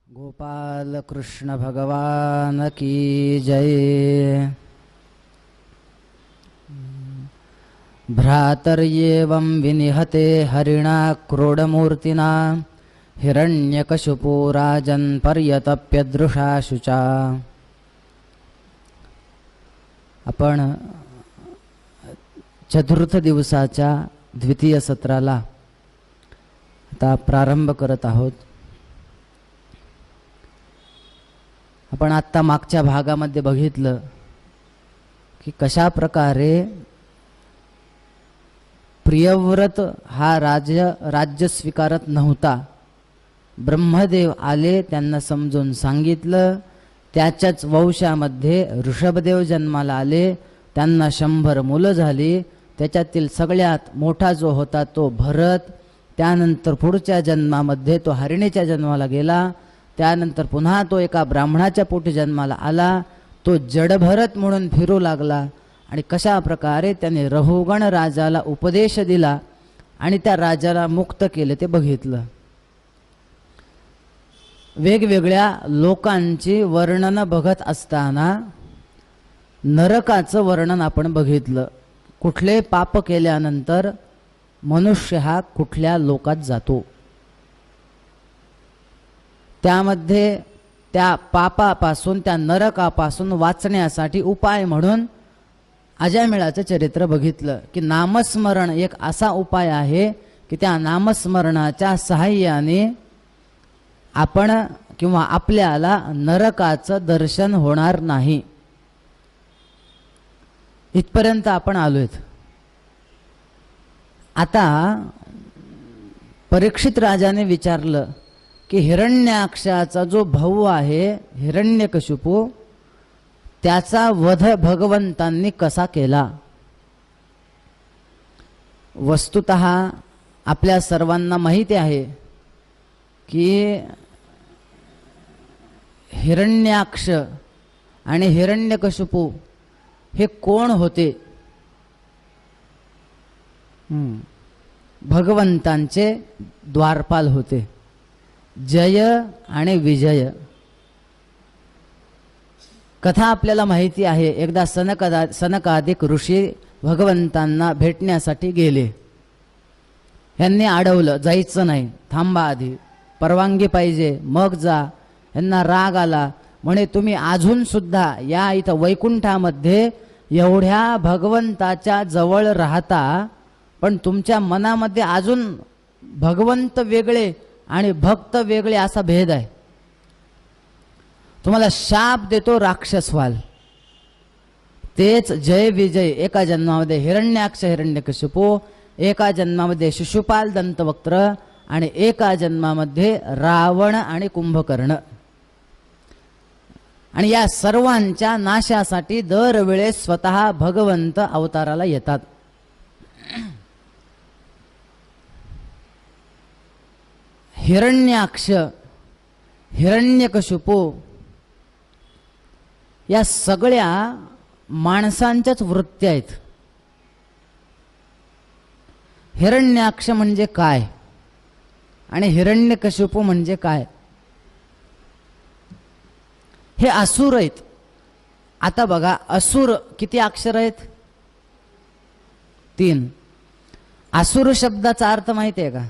गोपाल कृष्ण भगवान की जय। भ्रातर्येवं विनिहते हरिणा क्रोडमूर्तिना हिरण्यकशिपो राजन् पर्यतप्यदृशा शुचा। आपण चतुर्थ दिवसाच्या द्वितीय सत्राला आता प्रारंभ करत आहोत। आपण आत्ता मागच्या भागामध्ये बघितलं की कशा प्रकारे प्रियव्रत हा राज्य स्वीकारत नव्हता। ब्रह्मदेव आले, त्यांना समजून सांगितलं। त्याच्याच वंशामध्ये ऋषभदेव जन्माला आले, त्यांना 100 मुलं झाली। त्याच्यातील सगळ्यात मोठा जो होता तो भरत। त्यानंतर पुढच्या जन्मामध्ये तो हरिणीच्या जन्माला गेला। त्यानंतर पुन्हा तो एका ब्राह्मणाच्या पोटी जन्माला आला। तो जडभरत म्हणून फिरू लागला आणि कशा प्रकारे त्याने रहुगण राजाला उपदेश दिला आणि त्या राजाला मुक्त केले ते बघितलं। वेगवेगळ्या लोकांची वर्णन बघत असताना नरकाचं वर्णन आपण बघितलं। कुठले पाप केल्यानंतर मनुष्य हा कुठल्या लोकात जातो, त्यामध्ये त्या पापापासून, त्या नरकापासून वाचण्यासाठी उपाय म्हणून अजामिळाचं चरित्र बघितलं की नामस्मरण एक असा उपाय आहे की त्या नामस्मरणाच्या सहाय्याने आपण किंवा आपल्याला नरकाचं दर्शन होणार नाही। इथपर्यंत आपण आलोय। आता परीक्षित राजाने विचारलं की हिरण्याक्षाचा जो भाऊ आहे हिरण्यकशिपू, त्याचा वध भगवंतांनी कसा केला। वस्तुतः आपल्या सर्वांना माहिती आहे की हिरण्याक्ष आणि हिरण्यकशिपू हे कोण होते। भगवंतांचे द्वारपाल होते, जय आणि विजय। कथा आपल्याला माहिती आहे। एकदा सनकादिक ऋषी भगवंतांना भेटण्यासाठी गेले। यांनी अडवलं, जायचं नाही, थांबा, आधी परवानगी पाहिजे मग जा। यांना राग आला, म्हणे तुम्ही अजून सुद्धा या इथं वैकुंठामध्ये एवढ्या भगवंताच्या जवळ राहता, पण तुमच्या मनामध्ये अजून भगवंत वेगळे आणि भक्त वेगळे असा भेद आहे। तुम्हाला शाप देतो, राक्षस व्हाल। तेच जय विजय। एका जन्मामध्ये हिरण्याक्ष हिरण्यकशिपू, एका जन्मामध्ये शिशुपाल दंतवक्त्र आणि एका जन्मामध्ये रावण आणि कुंभकर्ण। आणि या सर्वांच्या नाशासाठी दरवेळेस स्वतः भगवंत अवताराला येतात। हिरण्याक्ष हिरण्यकशिपू या सगळ्या माणसांच्याच वृत्ती आहेत। हिरण्याक्ष म्हणजे काय आणि हिरण्यकशिपू म्हणजे काय, हे असुर आहेत। आता बघा, असुर किती अक्षर आहेत? 3। असुर शब्दाचा अर्थ माहिती आहे का?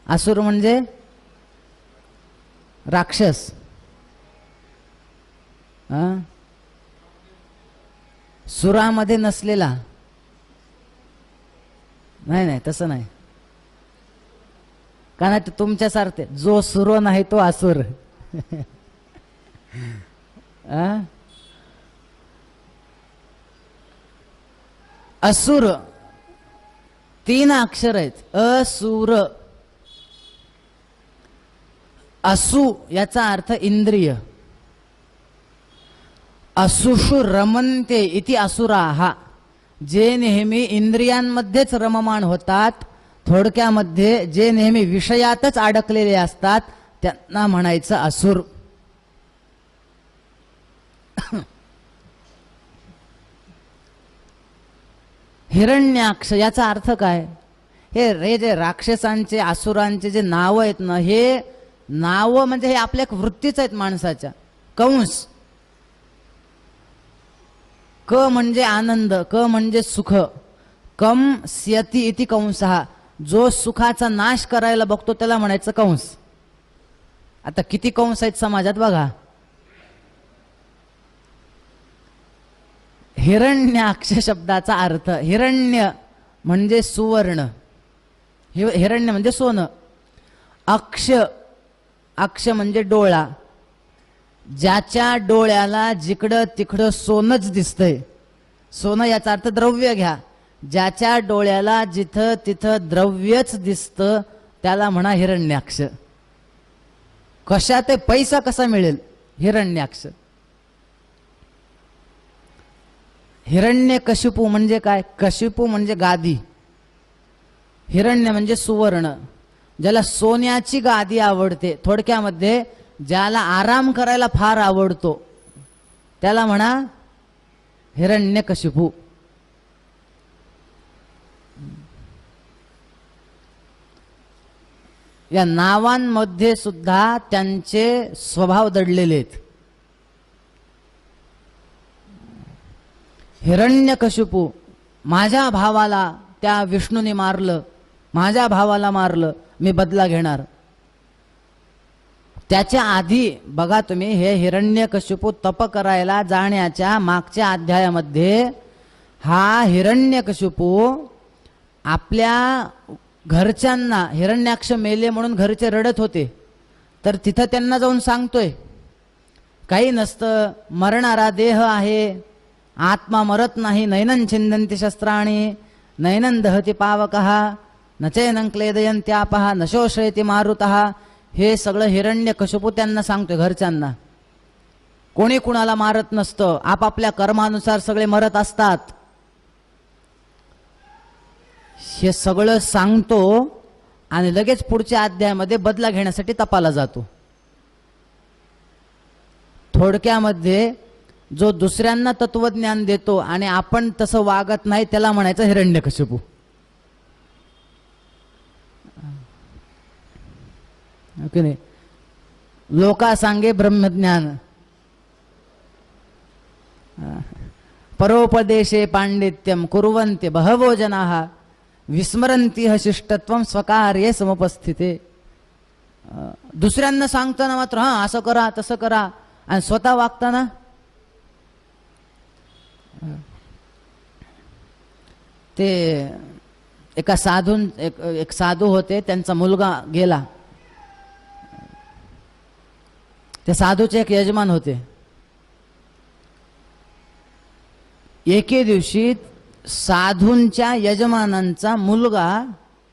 असुर म्हणजे राक्षस। सुरामध्ये नसलेला नाही, नाही तसं नाही। कारण तुमच्यासारखे जो सुर नाही तो असुर। असुर 3 अक्षर आहेत। असुर। असु याचा अर्थ इंद्रिय। असुषु रमन्ते इति असुराः, जे नेहमी इंद्रियांमध्येच रममाण होतात, थोडक्यामध्ये जे नेहमी विषयातच अडकलेले असतात, त्यांना म्हणायचं असुर। हिरण्याक्ष याचा अर्थ काय? हे जे राक्षसांचे असुरांचे जे नाव आहेत ना, हे नाव म्हणजे हे आपल्या एक वृत्तीच आहेत माणसाच्या. कंस, क म्हणजे आनंद, क म्हणजे सुख, कम स्यती इति कंसहा, जो सुखाचा नाश करायला बघतो त्याला म्हणायचं कंस. आता किती कंस आहेत समाजात बघा. हिरण्याक्ष शब्दाचा अर्थ, हिरण्य म्हणजे सुवर्ण, हिरण्य म्हणजे सोनं, अक्ष, अक्ष म्हणजे डोळा, ज्याच्या डोळ्याला जिकडं तिकडं सोनच दिसतंय, सोनं याचा अर्थ द्रव्य घ्या, ज्याच्या डोळ्याला जिथं तिथं द्रव्यच दिसतं त्याला म्हणा हिरण्याक्ष. कशात पैसा कसा मिळेल, हिरण्याक्ष. हिरण्यकशिपू म्हणजे काय, कशिपू म्हणजे गादी, हिरण्य म्हणजे सुवर्ण, ज्याला सोन्याची गादी आवडते, थोडक्यामध्ये ज्याला आराम करायला फार आवडतो त्याला म्हणा हिरण्यकशिपू. या नावांमध्ये सुद्धा त्यांचे स्वभाव दडलेले आहेत. हिरण्यकशिपू, माझ्या भावाला त्या विष्णूने मारलं, माझ्या भावाला मारलं, मी बदला घेणार. त्याच्या आधी बघा तुम्ही, हे हिरण्यकशिपू तप करायला जाण्याच्या मागच्या अध्यायामध्ये हा हिरण्यकशिपू आपल्या घरच्यांना, हिरण्याक्ष मेले म्हणून घरचे रडत होते, तर तिथं त्यांना जाऊन सांगतोय काही नसतं, मरणारा देह आहे, आत्मा मरत नाही, नैनं छिंदन्ति शस्त्राणि नैनं दहति पावकः न चैनं क्लेदयन्त्यापः न शोषयति मारुतः. हे सगळं हिरण्यकशिपू त्यांना सांगतोय घरच्यांना. कोणी कुणाला मारत नसतं, आपापल्या कर्मानुसार सगळे मरत असतात, हे सगळं सांगतो आणि लगेच पुढच्या अध्यायामध्ये बदला घेण्यासाठी तपाला जातो. थोडक्यामध्ये जो दुसऱ्यांना तत्वज्ञान देतो आणि आपण तसं वागत नाही त्याला म्हणायचं हिरण्यकशिपू. ओके नाही, लोका सांगे ब्रह्मज्ञान, परोपदेशे पांडित्यम कुर्वन्ति बहवो जनाः विस्मरन्ति शिष्टत्वं स्वकार्ये समुपस्थिते. दुसऱ्यांना सांगताना मात्र हां असं करा तसं करा, आणि स्वतः वागताना ते एका साधून एक साधू होते, त्यांचा मुलगा गेला. ते साधूचे एक यजमान होते. एके दिवशी साधूंच्या यजमानांचा मुलगा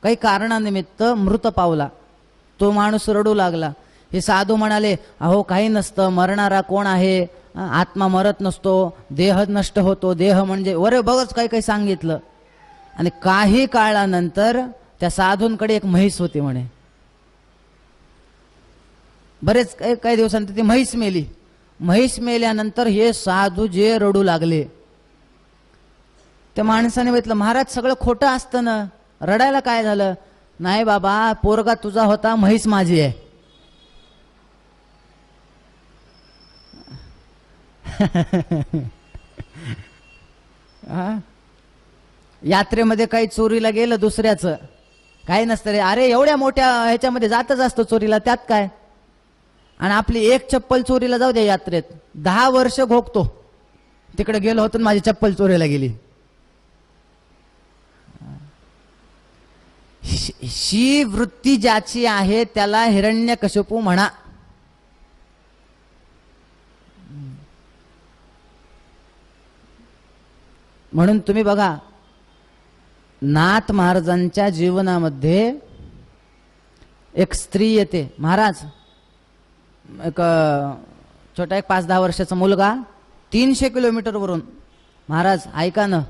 काही कारणानिमित्त मृत पावला. तो माणूस रडू लागला. हे साधू म्हणाले, अहो काही नसतं, मरणारा कोण आहे, आत्मा मरत नसतो, देह नष्ट होतो, देह म्हणजे वरे बघच काही काही सांगितलं. आणि काही काळानंतर त्या साधूंकडे एक म्हैस होती म्हणे. बरेच काही दिवसांनंतर ती म्हैस मेली. म्हैस मेल्यानंतर हे साधू जे रडू लागले. त्या माणसाने म्हटलं, महाराज सगळं खोटं असतं ना, रडायला काय झालं. नाही बाबा, पोरगा तुझा होता, म्हैस माझी आहे. यात्रेमध्ये काही चोरीला गेलं दुसऱ्याचं, काही नसतं रे, अरे एवढ्या मोठ्या ह्याच्यामध्ये जातच असतो चोरीला, त्यात काय. आणि आपली एक चप्पल चोरीला जाऊ द्या, यात्रेत 10 वर्ष घोकतो, तिकडे गेलो होतो माझी चप्पल चोरीला गेली. ही वृत्ती ज्याची आहे त्याला हिरण्यकशिपू म्हणा. म्हणून तुम्ही बघा, नाथ महाराजांच्या जीवनामध्ये एक स्त्री येते. महाराज एक छोटा एक 5-10 वर्षाचा मुलगा 300 किलोमीटरवरून, महाराज ऐका ना,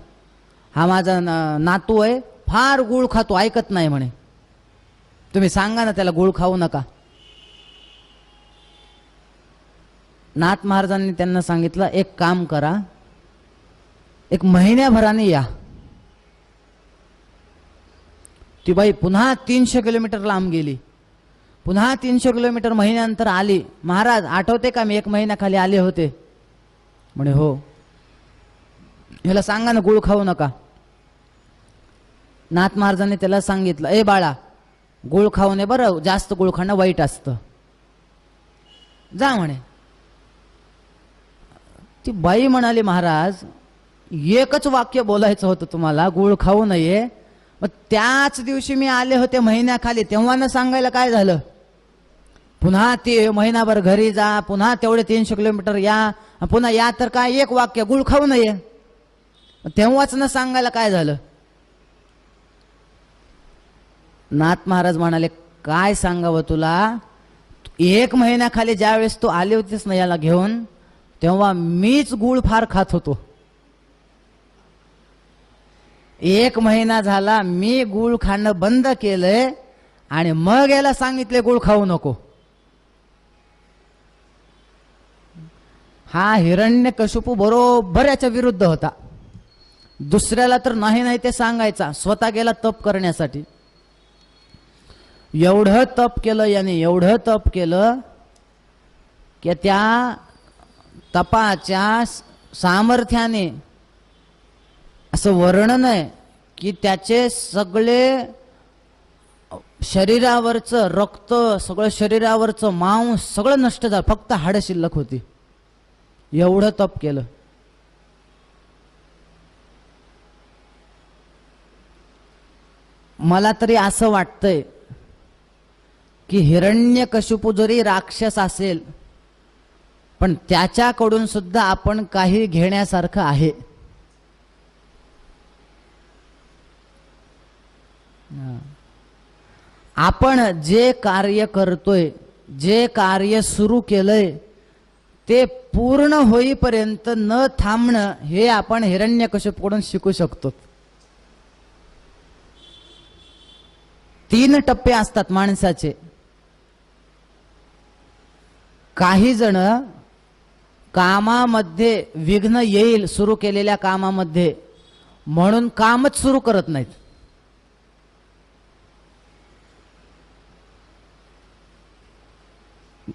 हा माझा नातू आहे, फार गुळ खातो, ऐकत नाही म्हणे, तुम्ही सांगा ना त्याला गुळ खाऊ नका. नाथ महाराजांनी त्यांना सांगितलं, एक काम करा, एक महिन्याभराने या. ती बाई पुन्हा 300 किलोमीटर लांब गेली, पुन्हा 300 किलोमीटर महिन्यानंतर आली. महाराज आठवते का मी 1 महिन्याखाली आले होते? म्हणे हो. ह्याला सांगा ना गुळ खाऊ नका. नाथ महाराजांनी त्याला सांगितलं, ए बाळा गुळ खाऊ नये बरं, जास्त गुळ खाणं वाईट असतं, जा म्हणे. ती बाई म्हणाली, महाराज एकच वाक्य बोलायचं होतं तुम्हाला, गुळ खाऊ नये. मग त्याच दिवशी मी आले होते महिन्याखाली, तेव्हा न सांगायला काय झालं? पुन्हा ते महिनाभर घरी जा, पुन्हा तेवढे 300 किलोमीटर या, पुन्हा या तर काय एक वाक्य गुळ खाऊ नये, तेव्हाच न सांगायला काय झालं? नाथ महाराज म्हणाले, काय सांगावं तुला, 1 महिन्याखाली ज्या वेळेस तू आले होतीस ना याला घेऊन, तेव्हा मीच गुळ फार खात होतो. 1 महिना झाला मी गुळ खाणं बंद केलंय आणि मग याला सांगितले गुळ खाऊ नको. हा हिरण्यकशिपू बरोबर याच्या विरुद्ध होता. दुसऱ्याला तर नाही नाही ते सांगायचा, स्वतः गेला तप करण्यासाठी. एवढं तप केलं याने, एवढं तप केलं की त्या तपाच्या सामर्थ्याने असं वर्णन आहे की त्याचे सगळे शरीरावरचं रक्त, सगळं शरीरावरचं मांस सगळं नष्ट झालं, फक्त हाडं शिल्लक होती. एवढं तप केलं. मला तरी असं वाटतंय की हिरण्यकशिपू जरी राक्षस असेल पण त्याच्याकडून सुद्धा आपण काही घेण्यासारखं आहे. आपण जे कार्य करतोय, जे कार्य सुरू केलंय ते पूर्ण होईपर्यंत न थांबणं हे आपण हिरण्यकशिपूकडून शिकू शकतो. 3 टप्पे असतात माणसाचे. काही जण कामामध्ये विघ्न येईल सुरू केलेल्या कामामध्ये म्हणून कामच सुरू करत नाहीत.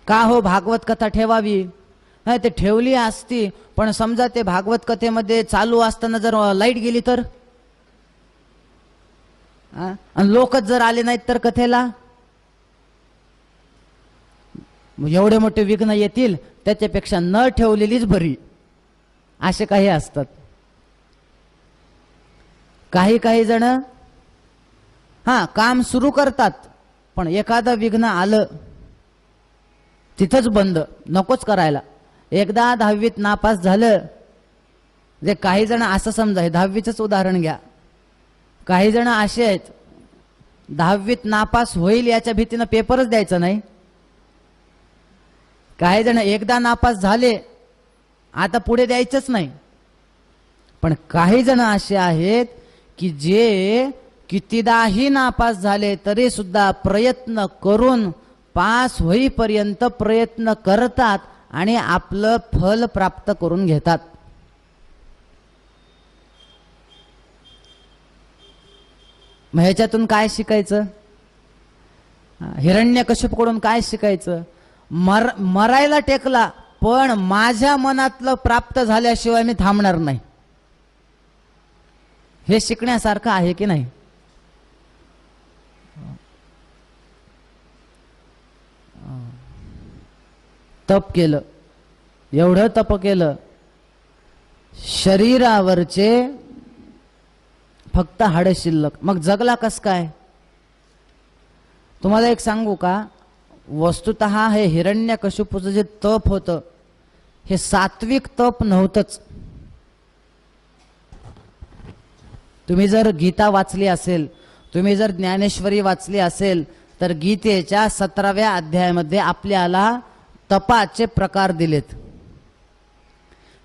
का हो, भागवत कथा ठेवावी, नाही ते ठेवली असती, पण समजा ते भागवत कथेमध्ये चालू असताना जर लाईट गेली तर, आणि लोकच जर आले नाहीत तर कथेला, एवढे मोठे विघ्न येतील, त्याच्यापेक्षा न ठेवलेलीच बरी, असे काही असतात. काही काही जण काम सुरू करतात पण एखादं विघ्न आलं तिथंच बंद, नकोच करायला. एकदा 10वीत नापास झालं, जे काही जण असं समजा, हे 10वीचंच उदाहरण घ्या. काही जण असे आहेत 10वीत नापास होईल याच्या भीतीनं पेपरच द्यायचा नाही. काही जण एकदा नापास झाले आता पुढे द्यायचंच नाही. पण काही जण असे आहेत की जे कितीदाही नापास झाले तरी सुद्धा प्रयत्न करून पास होईपर्यंत प्रयत्न करतात आणि आपलं फल प्राप्त करून घेतात. मग ह्याच्यातून काय शिकायचं? हिरण्यकशिपूकडून काय शिकायचं? मरायला टेकला पण माझ्या मनातलं प्राप्त झाल्याशिवाय मी थांबणार नाही, हे शिकण्यासारखं आहे की नाही? तप केलं, एवढं तप केलं, शरीरावरचे फक्त हाड शिल्लक, मग जगला कस काय? तुम्हाला एक सांगू का, वस्तुतः हे हिरण्यकशिपूचं जे तप होतं हे सात्विक तप नव्हतंच. तुम्ही जर गीता वाचली असेल, तुम्ही जर ज्ञानेश्वरी वाचली असेल तर गीतेच्या 17व्या अध्यायामध्ये आपल्याला तपाचे प्रकार दिलेत.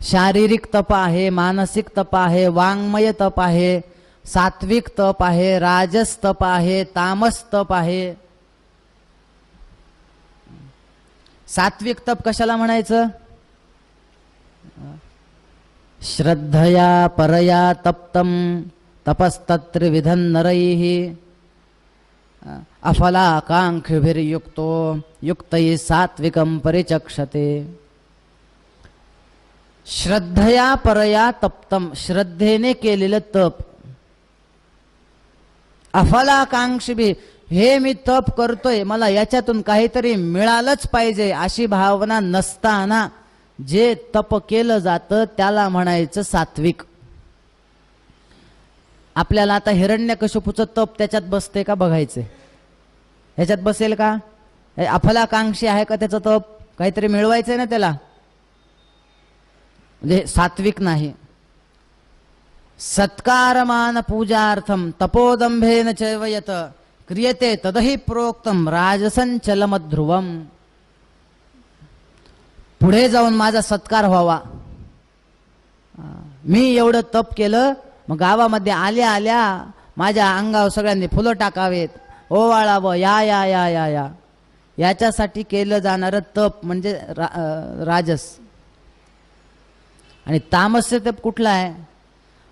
शारीरिक तप आहे, मानसिक तप आहे, वाङ्मय तप आहे, सात्विक तप आहे, राजस तप आहे, तामस तप आहे. सात्विक तप कशाला म्हणायचं? श्रद्धया परया तप्तम तपस्तत्रिविधं नरैः अफलाकांक्षिभिर्युक्तो युक्तैः सात्विकं परिचक्षते. श्रद्धया परया तप्तम, श्रद्धेने केलेलं तप. अफलाकांक्षिभी, हे मी तप करतोय, मला याच्यातून काहीतरी मिळालंच पाहिजे अशी भावना नसताना जे तप केलं जातं त्याला म्हणायचं सात्विक. आपल्याला आता हिरण्यकशिपूचं तप त्याच्यात बसते का बघायचे, ह्याच्यात बसेल का? अफलाकांक्षी आहे का त्याचं तप? काहीतरी मिळवायचंय ना त्याला, म्हणजे सात्विक नाही. सत्कारमान पूजार्थम तपोदंभेन चैवयत क्रियते तदहि प्रोक्तम राजसंचलमध्रुवम. पुढे जाऊन माझा सत्कार व्हावा, मी एवढं तप केलं, मग गावामध्ये आल्या आल्या माझ्या अंगावर सगळ्यांनी फुलं टाकावेत, ओवाळावं, या या या या या याच्यासाठी केलं जाणारं तप म्हणजे राजस. आणि तामस्य तप कुठला आहे?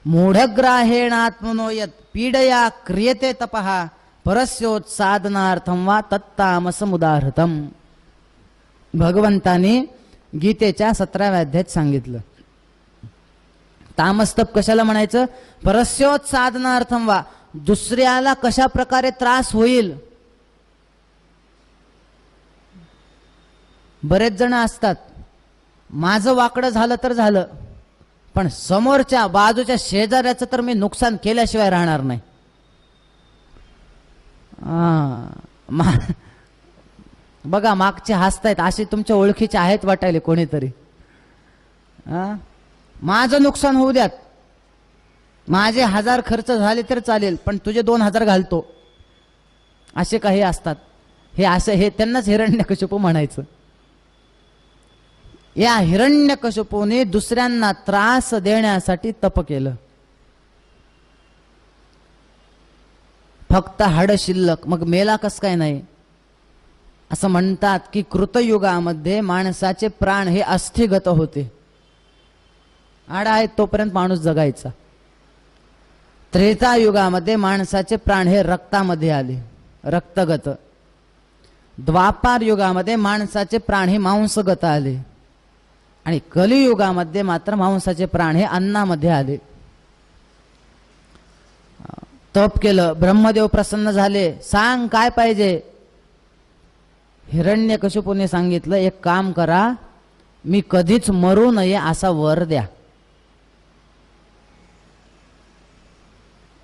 मूढग्राहेणात्मनो यत् पीडया क्रियते तपः परस्योत्सादनार्थम वा तत्तामसमुदाहृतम. भगवंतानी गीतेच्या 17व्या अध्यायात सांगितलं. तामस्तप कशाला म्हणायचं? परस्योत्सादनार्थम वा, दुसऱ्याला कशा प्रकारे त्रास होईल. बरेच जण असतात, माझं वाकडं झालं तर झालं, पण समोरच्या बाजूच्या शेजाऱ्याचं तर मी नुकसान केल्याशिवाय राहणार नाही. बघा मागचे हसतायत, असे तुमच्या ओळखीचे आहेत वाटायले कोणीतरी. माझं नुकसान होऊ द्यात, माझे 1000 खर्च झाले तर चालेल, पण तुझे 2000 घालतो, असे काही असतात. हे असं, हे त्यांनाच हिरण्यकशिपू म्हणायचं. या हिरण्यकशिपूने दुसऱ्यांना त्रास देण्यासाठी तप केलं. फक्त हाड शिल्लक, मग मेला कस काय नाही? असं म्हणतात की कृतयुगामध्ये माणसाचे प्राण हे अस्थिगत होते. हाड आहेत तोपर्यंत माणूस जगायचा. त्रेतायुगामध्ये माणसाचे प्राण हे रक्तामध्ये आले, रक्तगत. द्वापार युगामध्ये माणसाचे प्राण हे मांसगत आले, आणि कलियुगामध्ये मात्र मांसाचे प्राण हे अन्नामध्ये आले. तप केलं, ब्रह्मदेव प्रसन्न झाले. सांग काय पाहिजे? हिरण्यकशिपूने सांगितलं, एक काम करा, मी कधीच मरू नये असा वर द्या.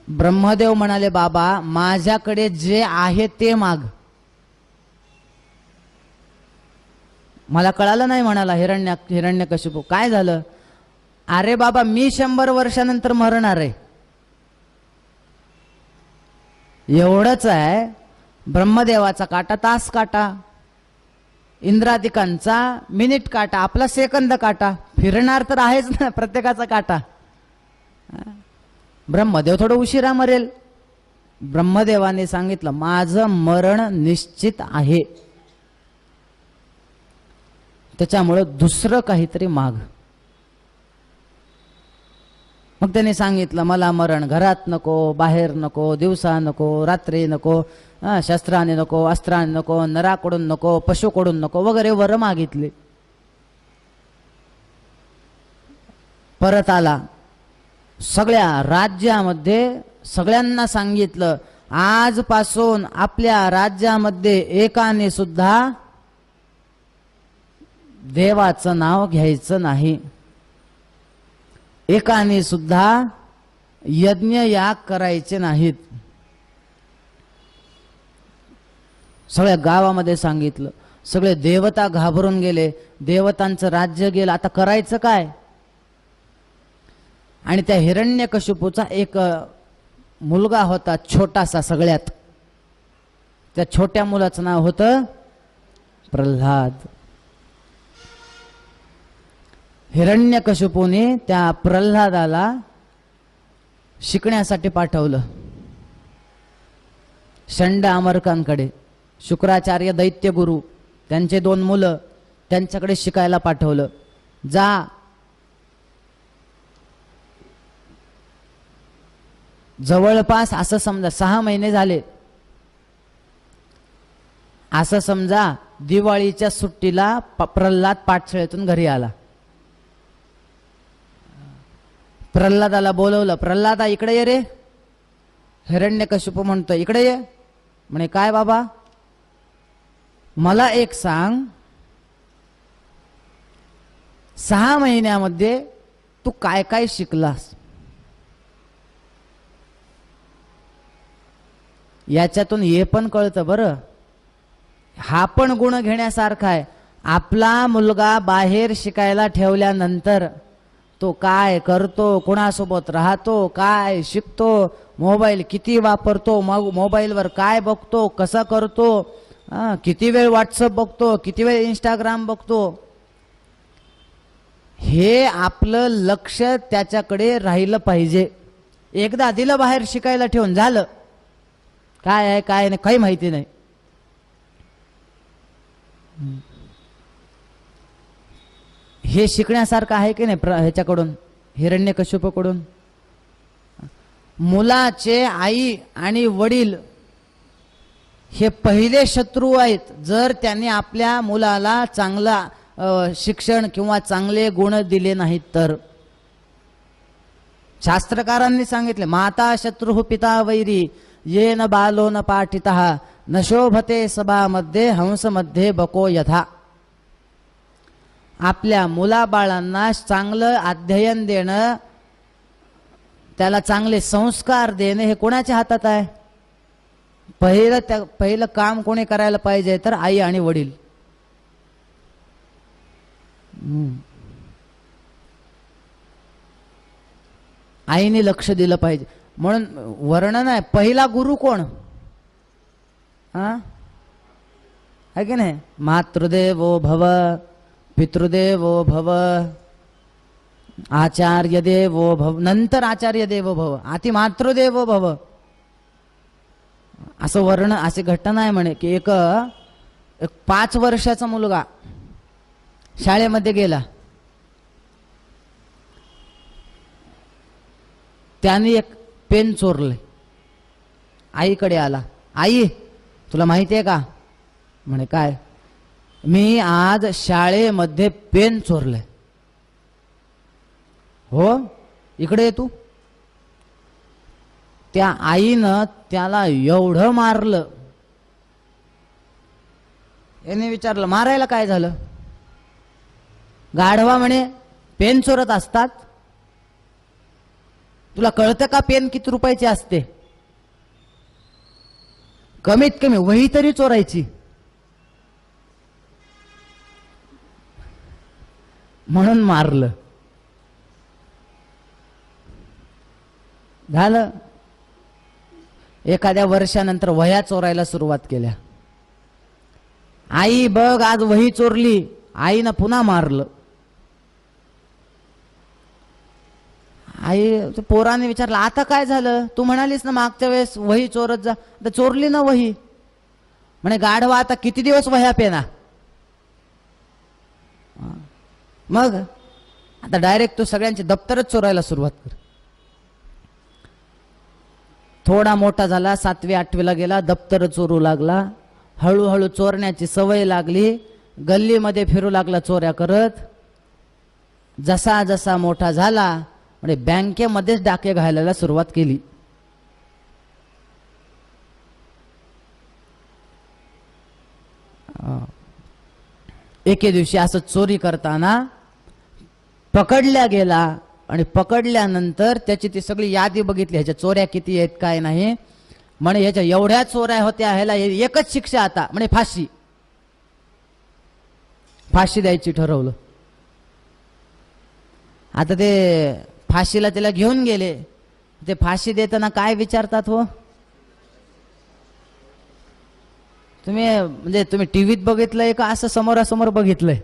ब्रह्मदेव म्हणाले, बाबा माझ्याकडे जे आहे ते माग. मला कळालं नाही म्हणाला हिरण्यकशिपू. काय झालं? अरे बाबा मी 100 वर्षानंतर मरणार आहे. एवढंच आहे. ब्रह्मदेवाचा काटा तास काटा, इंद्रादिकांचा मिनिट काटा, आपला सेकंद काटा. फिरणार तर आहेच ना प्रत्येकाचा काटा. ब्रह्मदेव थोडं उशिरा मरेल. ब्रह्मदेवाने सांगितलं, माझं मरण निश्चित आहे, त्याच्यामुळं दुसरं काहीतरी माग. मग त्याने सांगितलं, मला मरण घरात नको, बाहेर नको, दिवसा नको, रात्री नको, शस्त्राने नको, अस्त्राने नको, नराकडून नको, पशुकडून नको वगैरे वर मागितले. परत आला, सगळ्या राज्यामध्ये सगळ्यांना सांगितलं, आजपासून आपल्या राज्यामध्ये एकाने सुद्धा देवाचं नाव घ्यायचं नाही, एकाने सुद्धा यज्ञ याग करायचे नाहीत. सगळ्या गावामध्ये सांगितलं. सगळे देवता घाबरून गेले, देवतांचं राज्य गेलं, आता करायचं काय? आणि त्या हिरण्यकशिपूचा एक मुलगा होता छोटासा सगळ्यात. त्या छोट्या मुलाचं नाव होतं प्रल्हाद. हिरण्यकशिपूने त्या प्रल्हादाला शिकण्यासाठी पाठवलं षंड अमरकांकडे. शुक्राचार्य दैत्यगुरु त्यांचे 2 मुलं त्यांच्याकडे शिकायला पाठवलं. जा, जवळपास असं समजा 6 महिने झाले असं समजा दिवाळीच्या सुट्टीला प्रल्हाद पाठशाळेतून घरी आला. प्रल्हादाला बोलवलं, प्रल्हादा इकडे ये रे. हिरण्यकशिपू म्हणतो इकडे ये. म्हणे काय बाबा, मला एक सांग, 6 महिन्यामध्ये तू काय काय शिकलास? याच्यातून हे पण कळतं बरं, हा पण गुण घेण्यासारखा आहे. आपला मुलगा बाहेर शिकायला ठेवल्यानंतर तो काय करतो, कोणासोबत राहतो, काय शिकतो, मोबाईल किती वापरतो, मग मोबाईलवर काय बघतो, कसं करतो, किती वेळ व्हॉट्सअप बघतो, किती वेळ इंस्टाग्राम बघतो, हे आपलं लक्ष त्याच्याकडे राहिलं पाहिजे. एकदा दिलं बाहेर शिकायला ठेवून झालं, काय आहे काय नाही काही माहिती नाही. हे शिकण्यासारखं आहे की नाही ह्याच्याकडून, हिरण्यकशिपूकडून? मुलाचे आई आणि वडील हे पहिले शत्रू आहेत. जर त्यांनी आपल्या मुलाला चांगला शिक्षण किंवा चांगले गुण दिले नाहीत तर. शास्त्रकारांनी सांगितले, माता शत्रू पिता वैरी ये न बालो न पाठितः न शोभते सभामध्ये हंसमध्ये बको यथा. आपल्या मुलाबाळांना चांगलं अध्ययन देणं, त्याला चांगले संस्कार देणे हे कोणाच्या हातात आहे? पहिलं काम कोणी करायला पाहिजे तर आई आणि वडील. आईने लक्ष दिलं पाहिजे. म्हणून वर्णन आहे, पहिला गुरु कोण? आहे की नाही? मातृदेवो भव, पितृदेवो भव, आचार्य देवो भव, नंतर आचार्य देवो भव, आधी मातृदेवो भव. असं वर्ण, अशी घटना आहे म्हणे की एक 5 वर्षाचा मुलगा शाळेमध्ये गेला. त्याने एक पेन चोरले. आईकडे आला, आई तुला माहिती आहे का? म्हणे काय? मी आज शाळेमध्ये पेन चोरले. हो, इकडे ये तू. त्या आईनं त्याला एवढं मारलं. याने विचारलं, मारायला काय झालं? गाढवा म्हणे, पेन चोरत असतात. तुला कळतं का पेन किती रुपयाची असते? कमीत कमी वही तरी चोरायची. म्हणून मारलं. झालं. एखाद्या वर्षानंतर वह्या चोरायला सुरुवात केल्या. आई बघ आज वही चोरली. आईनं पुन्हा मारलं. आई पोराने विचारलं, आता काय झालं? तू म्हणालीस ना मागच्या वेळेस वही चोरत जा, तर चोरली ना वही. म्हणे गाढवा आता किती दिवस वह्या पेना? मग आता डायरेक्ट तू सगळ्यांची दप्तरच चोरायला सुरुवात कर. थोडा मोठा झाला, 7वी 8वीला गेला, दप्तर चोरू लागला. हळूहळू चोरण्याची सवय लागली. गल्लीमध्ये फिरू लागला चोऱ्या करत. जसा जसा मोठा झाला म्हणजे बँकेमध्येच डाके घालायला सुरुवात केली. एके दिवशी असं चोरी करताना पकडल्या गेला आणि पकडल्यानंतर त्याची ती सगळी यादी बघितली, ह्याच्या चोऱ्या किती आहेत काय नाही. म्हणे ह्याच्या एवढ्या चोऱ्या होत्या, ह्याला एकच शिक्षा आता, म्हणे फाशी. फाशी द्यायची ठरवलं. आता ते फाशीला त्याला घेऊन गेले. ते फाशी देताना काय विचारतात हो? तुम्ही म्हणजे तुम्ही टीव्हीत बघितलंय का असं समोरासमोर बघितलंय?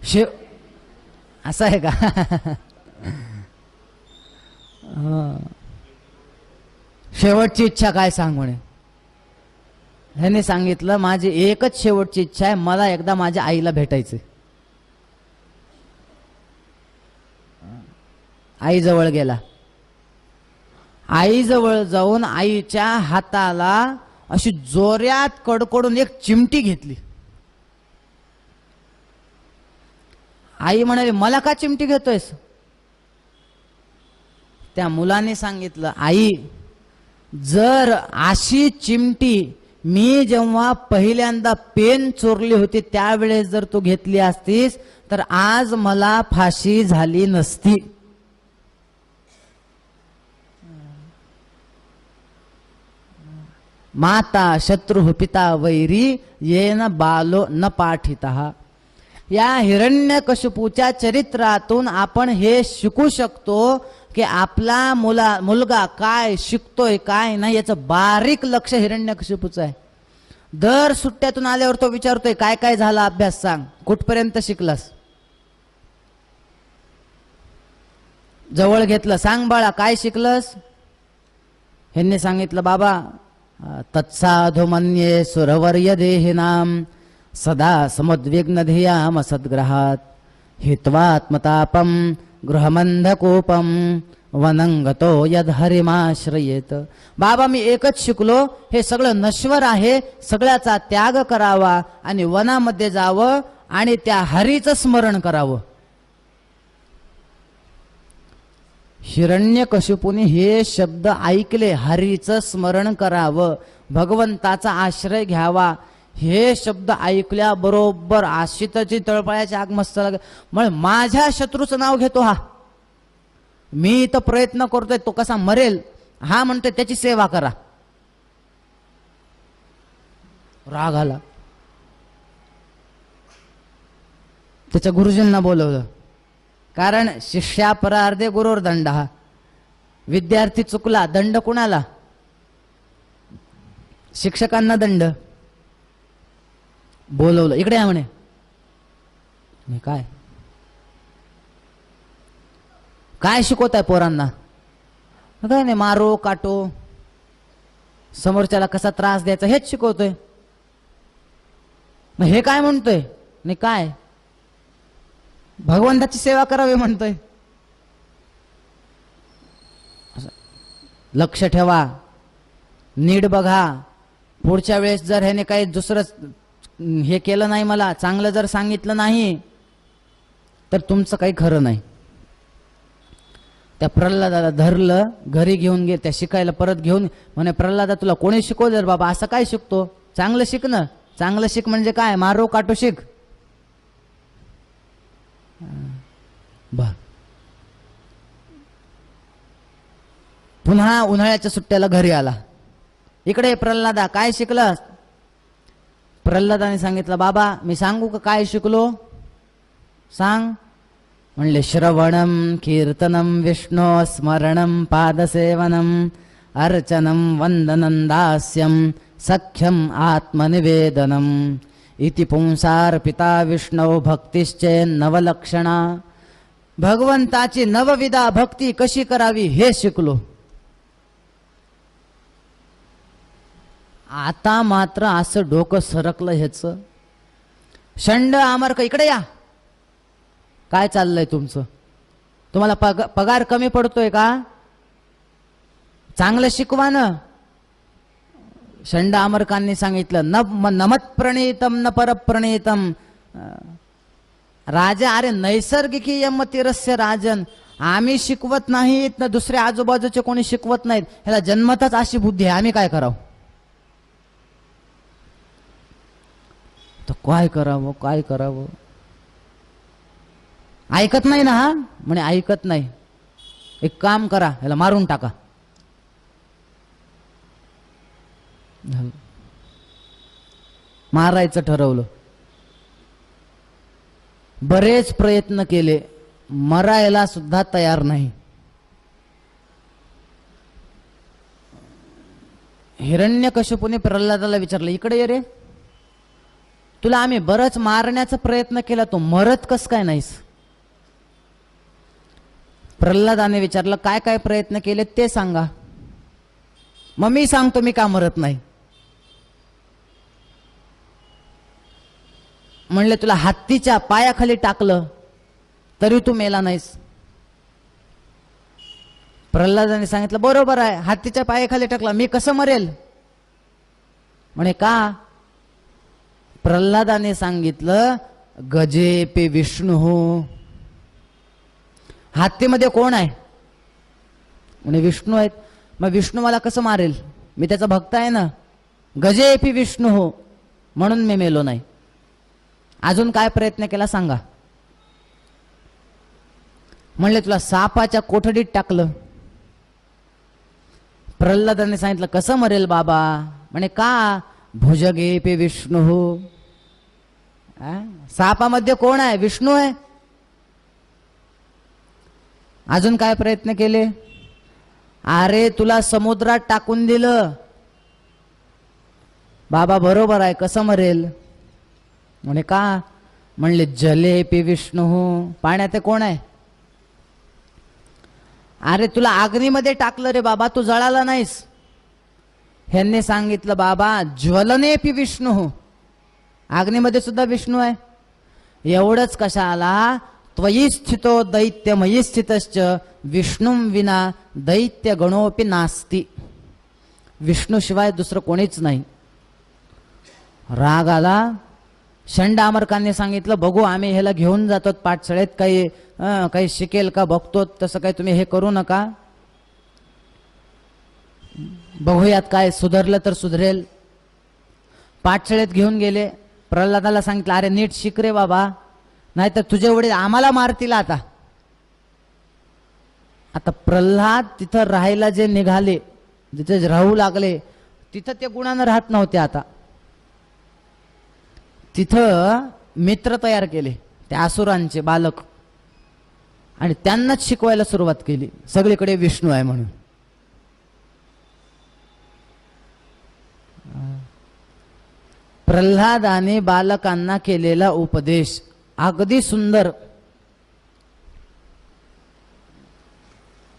शिव असं आहे का? शेवटची इच्छा काय सांग म्हणे. ह्याने सांगितलं, माझी एकच शेवटची इच्छा आहे, मला एकदा माझ्या आईला भेटायचं. आईजवळ गेला. आईजवळ जाऊन आईच्या हाताला अशी जोरात कडकडून एक चिमटी घेतली. आई म्हणाली, मला का चिमटी घेतोयस? त्या मुलाने सांगितलं, आई, जर अशी चिमटी मी जेव्हा पहिल्यांदा पेन चोरली होती त्यावेळेस जर तू घेतली असतीस तर आज मला फाशी झाली नसती. माता शत्रू पिता वैरी येन बालो न पाठितः. या हिरण्यकशिपूच्या चरित्रातून आपण हे शिकू शकतो की आपला मुलगा काय शिकतोय काय नाही याचं बारीक लक्ष हिरण्यकशिपूचं आहे. दर सुट्ट्यातून आल्यावर तो विचारतोय, काय काय झाला अभ्यास, सांग, कुठपर्यंत शिकलास? जवळ घेतलं, सांग बाळा काय शिकलस? ह्यांनी सांगितलं, बाबा तत्साधु मन्ये सुरवर्य देहिनाम सदा समुद्विग्न धियाम सद्ग्रहात हित्वात्मतापम गृहमंधकूपम वनंगतो यद हरिमाश्रयेत. बाबा मी एकच शिकलो, हे सगळं नश्वर आहे, सगळ्याचा त्याग करावा आणि वनामध्ये जावं आणि त्या हरीचं स्मरण करावं. हिरण्यकशिपूने हे शब्द ऐकले, हरीचं स्मरण करावं, भगवंताचा आश्रय घ्यावा. हे शब्द ऐकल्या बरोबर आशिताची तळपायाची आग मस्त लाग. मग माझ्या शत्रूचं नाव घेतो हा, मी इथं प्रयत्न करतोय तो कसा मरेल, हा म्हणतोय त्याची सेवा करा. राग आला. त्याच्या गुरुजींना बोलवलं, कारण शिष्यापरार्धे गुरुर्दंड. हा विद्यार्थी चुकला, दंड कुणाला? शिक्षकांना दंड. बोलवलं, इकडे या म्हणे. मी काय काय शिकवताय पोरांना? काय नाही, मारो काटो, समोरच्याला कसा त्रास द्यायचा हेच शिकवतोय. मग हे काय म्हणतोय? नाही काय, भगवंताची सेवा करावी म्हणतोय. लक्ष ठेवा, नीट बघा. पुढच्या वेळेस जर ह्याने काही दुसरं हे केलं नाही, मला चांगलं जर सांगितलं नाही तर तुमचं काही खरं नाही. त्या प्रल्हादाला धरलं, घरी घेऊन गे, त्या शिकायला परत घेऊन म्हणे, प्रल्हादा तुला कोणी शिकवलं रे बाबा, असं काय शिकतो? चांगलं शिक ना. चांगलं शिक म्हणजे काय? मारो काटो शिक. बर. पुन्हा उन्हाळ्याच्या सुट्ट्याला घरी आला. इकडे प्रल्हादा काय शिकलास? प्रल्हादाने सांगितलं, बाबा मी सांगू का काय शिकलो? सांग. म्हणले, श्रवणम कीर्तनम विष्णु स्मरणम पादसेवनम अर्चनम वंदनं दास्यम सख्यम आत्मनिवेदनम इति पुंसार्पिता विष्णु भक्तिश्चे नवलक्षणा. भगवंताची नवविधा भक्ती कशी करावी हे शिकलो. आता मात्र असं डोकं सरकलं ह्याचं. षंड आमर्क, इकडे या. काय चाललंय तुमचं? तुम्हाला पगार कमी पडतोय का? चांगलं शिकवा ना. षंड आमर्कांनी सांगितलं, नमत प्रणीतम न परप्रणीतम. राजा, अरे नैसर्गिकी यमतीरस्य राजन, आम्ही शिकवत नाहीत ना दुसऱ्या आजूबाजूचे कोणी शिकवत नाहीत, ह्याला जन्मतच अशी बुद्धी आहे, आम्ही काय करावं? तर काय करावं, काय करावं? ऐकत नाही ना. हा म्हणे ऐकत नाही. एक काम करा, ह्याला मारून टाका. मारायचं ठरवलं. बरेच प्रयत्न केले, मरायला सुद्धा तयार नाही. हिरण्यकशिपूने प्रल्हादाला विचारलं, इकडे ये रे, तुला आम्ही बरंच मारण्याचा प्रयत्न केला, तू मरत कस काय नाहीस? प्रल्हादाने विचारलं, काय काय प्रयत्न केले ते सांगा, मग मी सांगतो मी का मरत नाही. म्हणले, तुला हत्तीच्या पायाखाली टाकलं तरी तू मेला नाहीस. प्रल्हादाने सांगितलं बरोबर आहे, हत्तीच्या पायाखाली टाकला, मी कसं मरेल? म्हणे का? प्रल्हादाने सांगितलं गजे पे विष्णू हो. हत्तीमध्ये कोण आहे? म्हणे विष्णू आहेत. मग विष्णू मला कसं मारेल? मी त्याचा भक्त आहे ना. गजे पे विष्णू हो, म्हणून मी मेलो नाही. अजून काय प्रयत्न केला सांगा? म्हणले तुला सापाच्या कोठडीत टाकलं. प्रल्हादाने सांगितलं कसं मरेल बाबा? म्हणे का? भुजगे पे विष्णू हो. सापामध्ये कोण आहे? विष्णू आहे. अजून काय प्रयत्न केले? अरे तुला समुद्रात टाकून दिलं बाबा, बरोबर आहे, कसं मरेल? म्हणे का? म्हणले जले पे विष्णू हो. पाण्यात कोण आहे? अरे तुला अग्नीमध्ये टाकलं रे बाबा, तू जळाला नाहीस. ह्यांनी सांगितलं बाबा ज्वलने पी विष्णू हो. अग्नीमध्ये सुद्धा विष्णू आहे. एवढंच कशाला? त्वयी स्थितो दैत्यमयी स्थितश्च विष्णुम विना दैत्य गणोपी नास्ति. विष्णू शिवाय दुसरं कोणीच नाही. राग आला. षंडामर्कांनी सांगितलं बघू, आम्ही ह्याला घेऊन जातो पाठशाळेत, काही शिकेल का बघतो, तसं काही तुम्ही हे करू नका, बघूयात काय सुधारलं तर सुधरेल. पाठशाळेत घेऊन गेले. प्रल्हादाला सांगितलं अरे नीट शिक रे बाबा, नाहीतर तुझे वडील आम्हाला मारतील. आता प्रल्हाद तिथं राहायला जे निघाले, जिथे राहू लागले, तिथं ते गुणानं राहत नव्हते. आता तिथं मित्र तयार केले, त्या असुरांचे बालक, आणि त्यांनाच शिकवायला सुरुवात केली सगळीकडे विष्णू आहे म्हणून. प्रल्हादाने बालकांना केलेला उपदेश अगदी सुंदर.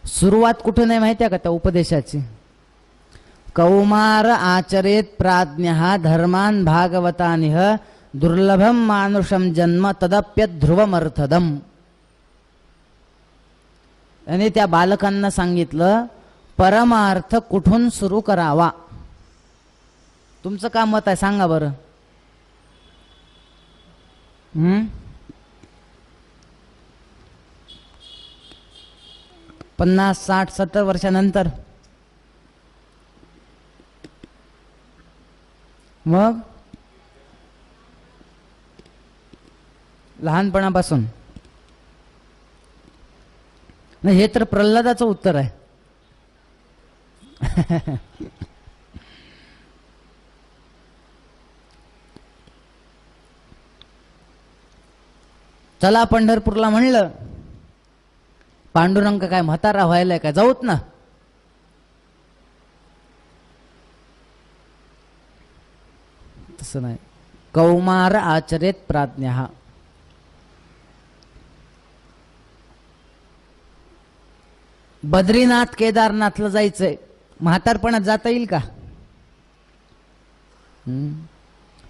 सुरुवात कुठून आहे माहिती आहे का त्या उपदेशाची? कौमार आचरेत प्राज्ञः धर्मान भागवतानिह दुर्लभम मानुषम जन्म तदप्य ध्रुवमर्थदम. आणि त्या बालकांना सांगितलं परमार्थ कुठून सुरू करावा. तुमचं काय मत आहे सांगा बरं? 50, 60, 70 वर्षानंतर मग लहानपणापासून नाही. हे तर प्रल्हादाचं उत्तर आहे. चला पंढरपूरला म्हणलं, पांडुरंग काय म्हातारा व्हायलाय का, जाऊत ना. तसं नाही. कौमार आचरेत प्राज्ञः. बद्रीनाथ केदारनाथला जायचंय, म्हातारपणात जाता येईल का?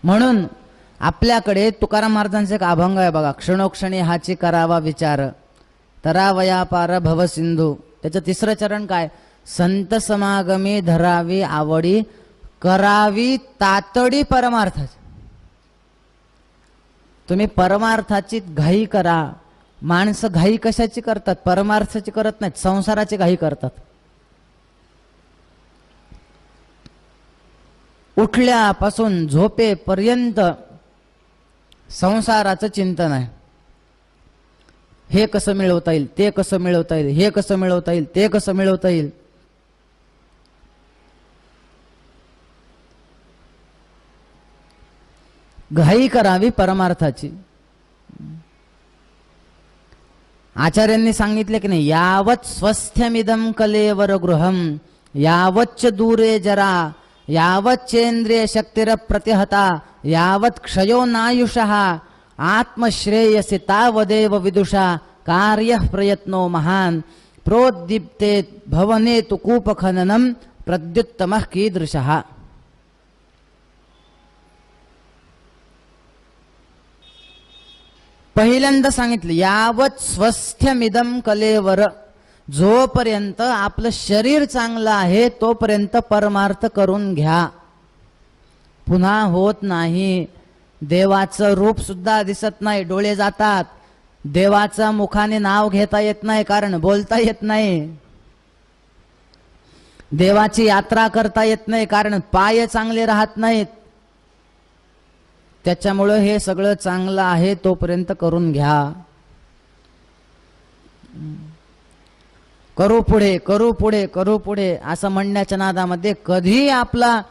म्हणून आपल्याकडे तुकाराम महाराजांचा एक अभंग आहे बघा, क्षणोक्षणी हाची करावा विचार तरावया पार भव सिंधू. त्याचं तिसरं चरण काय? संत समागमी धरावी आवडी करावी तातडी परमार्थाची. तुम्ही परमार्थाची घाई करा. माणसं घाई कशाची करतात? परमार्थाची करत नाहीत, संसाराची घाई करतात. उठल्यापासून झोपेपर्यंत संसाराचं चिंतन आहे. हे कसं मिळवता येईल, ते कसं मिळवता येईल, हे कसं मिळवता येईल, ते कसं मिळवता येईल. घाई करावी परमार्थाची. आचार्यांनी सांगितले की नाही, यावत स्वस्थ्यमिदं कलेवर गृहम यावच्च दूरे जरा यावत चेंद्रिय शक्तिर प्रतिहता यावत क्षयो नायुषः आत्मश्रेयसी तावदेव विदुषा कार्य प्रयत्नो महान प्रोद्दीप्ते भवने तु कूपखननम प्रद्युत्तमः कीदृशः. पहिल्यांदा सांगितलं यावत स्वस्थ्यमिदं कलेवर, जोपर्यंत आपलं शरीर चांगलं आहे तोपर्यंत परमार्थ करून घ्या. पुन्हा होत नाही. देवाचं रूप सुद्धा दिसत नाही, डोळे जातात. देवाचं मुखाने नाव घेता येत नाही कारण बोलता येत नाही. देवाची यात्रा करता येत नाही कारण पाय चांगले राहत नाहीत. त्याच्यामुळं हे सगळं चांगलं आहे तोपर्यंत करून घ्या. करू पुढे, करू पुढे, करू पुढे असं म्हणण्याच्या नादामध्ये कधी आपला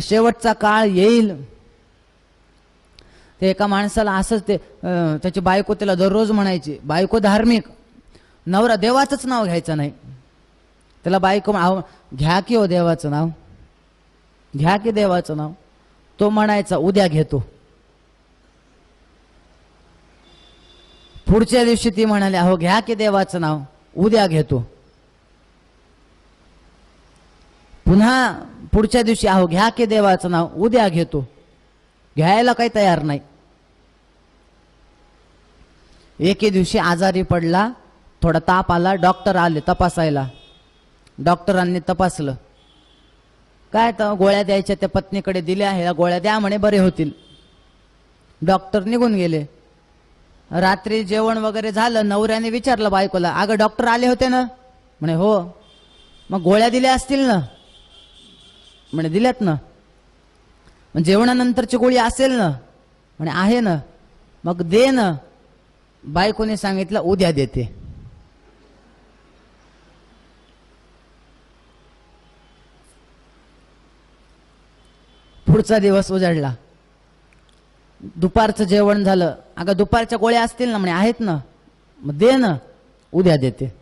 शेवटचा काळ येईल. ते एका माणसाला असंच ते त्याची बायको त्याला दररोज म्हणायची, बायको धार्मिक, नवरा देवाचंच नाव घ्यायचं नाही. त्याला बायको घ्या की हो देवाचं नाव, घ्या की देवाचं नाव. तो म्हणायचा उद्या घेतो. पुढच्या दिवशी ती म्हणाली अहो घ्या की देवाचं नाव, उद्या घेतो. पुन्हा पुढच्या दिवशी अहो घ्या की देवाचं नाव, उद्या घेतो. घ्यायला काही तयार नाही. एके दिवशी आजारी पडला, थोडा ताप आला, डॉक्टर आले तपासायला. डॉक्टरांनी तपासलं, काय तर गोळ्या द्यायच्या त्या पत्नीकडे दिल्या, ह्या गोळ्या द्या म्हणे बरे होतील. डॉक्टर निघून गेले. रात्री जेवण वगैरे झालं. नवऱ्याने विचारलं बायकोला, अगं डॉक्टर आले होते ना? म्हणे हो. मग गोळ्या दिल्या असतील ना? म्हणे दिल्यात ना. मग जेवणानंतरची गोळी असेल ना? म्हणे आहे ना. मग दे ना. बायकोने सांगितलं उद्या देते. पुढचा दिवस उजाडला. दुपारचं जेवण झालं. अगं दुपारच्या गोळ्या असतील ना? म्हणे आहेत ना. मग दे ना. उद्या देते.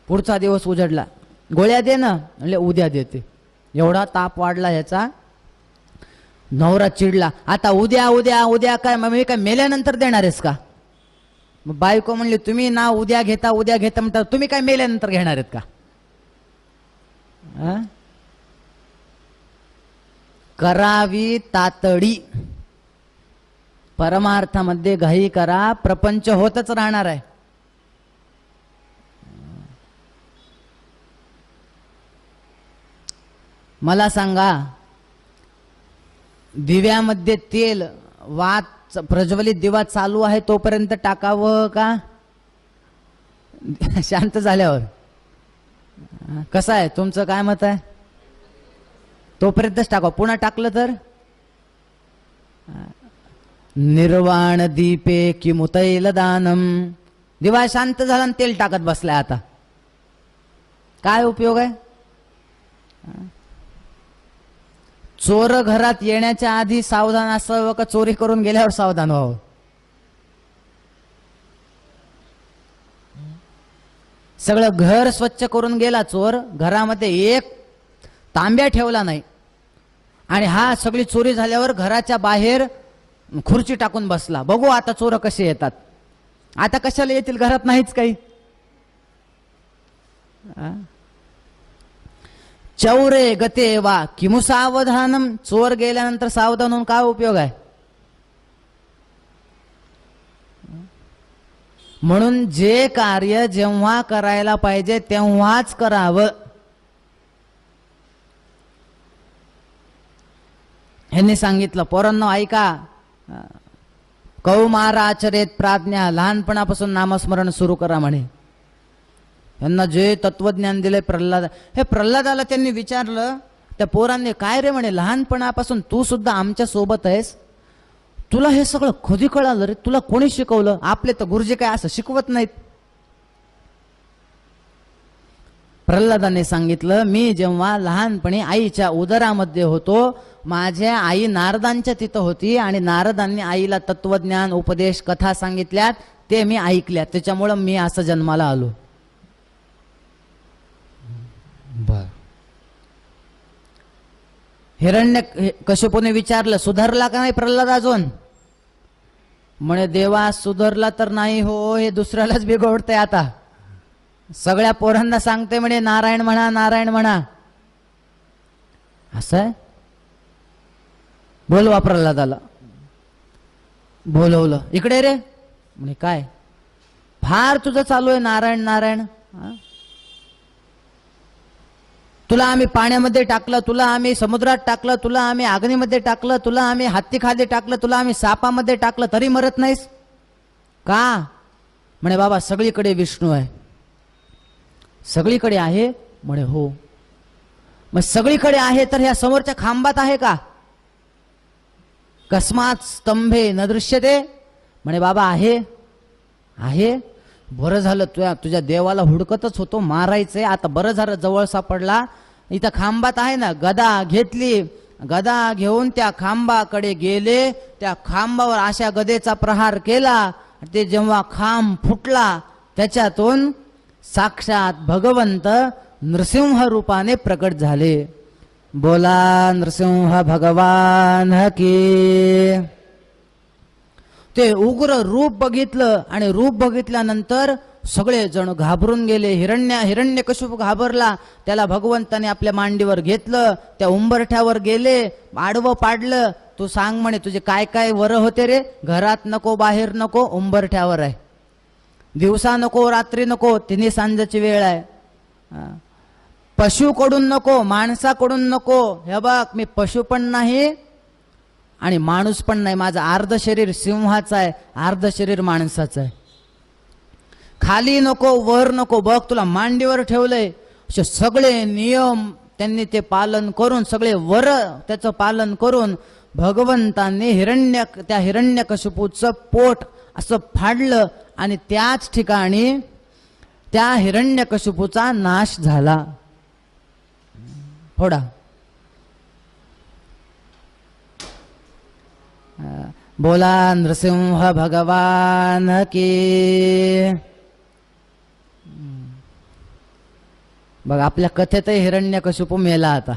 पुढचा दिवस उजाडला. गोळ्या दे ना. म्हणजे उद्या देते. एवढा ताप वाढला ह्याचा. नवरा चिडला, आता उद्या उद्या उद्या काय, मग मी काय मेल्यानंतर देणार आहेस का? मग बायको म्हणली तुम्ही ना उद्या घेता उद्या घेता म्हणता, तुम्ही काय मेल्यानंतर घेणार आहेत का? करावी तातडी. परमार्थामध्ये घाई करा, प्रपंच होतच राहणार आहे. मला सांगा, दिव्यामध्ये तेल, वात प्रज्वलित दिवा चालू आहे तोपर्यंत टाकावं का शांत झाल्यावर? कसं आहे तुमचं, काय मत आहे? तोपर्यंतच टाकावं. पुन्हा टाकलं तर निर्वाण दीपे किमुतैल दानम. दिवा शांत झाला आणि तेल टाकत बसलाय, आता काय उपयोग आहे? चोर घरात येण्याच्या आधी सावधान असावं का चोरी करून गेल्यावर सावधान व्हावं? सगळं घर स्वच्छ करून गेला चोर, घरामध्ये एक तांब्या ठेवला नाही, आणि हा सगळी चोरी झाल्यावर घराच्या बाहेर खुर्ची टाकून बसला. बघू आता चोर कसे येतात. आता कशाला येतील, घरात नाहीच काही. चौरे गते वा किमु सावधानम. चोर गेल्यानंतर सावधान होऊन काय उपयोग आहे? म्हणून जे कार्य जेव्हा करायला पाहिजे तेव्हाच करावं. ह्यांनी सांगितलं, पोरांनो ऐका, कौमाराचरेत प्राज्ञा. लहानपणापासून नामस्मरण सुरू करा म्हणे. यांना जे तत्वज्ञान दिले प्रल्हाद, हे प्रल्हादाला त्यांनी विचारलं त्या पोरांनी, काय रे म्हणे, लहानपणापासून तू सुद्धा आमच्या सोबत आहेस, तुला हे सगळं कधी कळालं रे? तुला कोणी शिकवलं? आपले तर गुरुजी काय असं शिकवत नाहीत. प्रल्हादाने सांगितलं, मी जेव्हा लहानपणी आईच्या उदरामध्ये होतो, माझ्या आई नारदांच्या तिथं होती, आणि नारदांनी आईला तत्वज्ञान उपदेश कथा सांगितल्यात, ते मी ऐकल्यात, त्याच्यामुळं मी असं जन्माला आलो. हिरण्यकशिपूने विचारलं, सुधारला का नाही प्रल्हाद अजून? म्हणे देवा सुधारला तर नाही हो, हे दुसऱ्यालाच बिघडतंय. आता सगळ्या पोरांना सांगते म्हणे नारायण म्हणा, नारायण म्हणा. असं आहे? बोलवा प्रल्हादाला. बोलवलं, इकडे रे. म्हणे काय फार तुझं चालू आहे नारायण नारायण. तुला आम्ही पाण्यामध्ये टाकलं, तुला आम्ही समुद्रात टाकलं, तुला आम्ही अग्नीमध्ये टाकलं, तुला आम्ही हत्तीखाली टाकलं, तुला आम्ही सापामध्ये टाकलं, तरी मरत नाहीस का? म्हणे बाबा सगळीकडे विष्णू आहे. सगळीकडे आहे म्हणे हो. मग सगळीकडे आहे तर ह्या समोरच्या खांबात आहे का? कस्मात स्तंभे न दृश्यते. म्हणे बाबा आहे आहे. बरं झालं तुझ्या देवाला हुडकतच होतो मारायचंय, आता बरं झालं जवळ सापडला. इथं खांबात आहे ना. गदा घेतली, गदा घेऊन त्या खांबाकडे गेले. त्या खांबावर अशा गदेचा प्रहार केला. ते जेव्हा खांब फुटला त्याच्यातून साक्षात भगवंत नृसिंह रूपाने प्रकट झाले. बोला नृसिंह भगवान की. ते उग्र रूप बघितलं आणि रूप बघितल्यानंतर सगळे जण घाबरून गेले. हिरण्यकशिपू घाबरला. त्याला भगवंताने आपल्या मांडीवर घेतलं, त्या उंबरठ्यावर गेले, आडवं पाडलं. तू सांग म्हणे तुझे काय काय वर होते रे? घरात नको, बाहेर नको, उंबरठ्यावर आहे. दिवसा नको, रात्री नको, तिन्ही सांजेची वेळ आहे. पशुकडून नको, माणसाकडून नको. हे बघ मी पशु पण नाही आणि माणूस पण नाही. माझं अर्ध शरीर सिंहाचं आहे, अर्ध शरीर माणसाचं आहे. खाली नको, वर नको, बघ तुला मांडीवर ठेवलंय. असे सगळे नियम त्यांनी ते पालन करून, सगळे वर त्याचं पालन करून भगवंतांनी त्या हिरण्यकशिपूचं पोट असं फाडलं आणि त्याच ठिकाणी त्या हिरण्यकशिपूचा नाश झाला. फोडा. बोला नृसिंह भगवान की. बघ आपल्या कथेतही हिरण्यकशिपू मेला. आता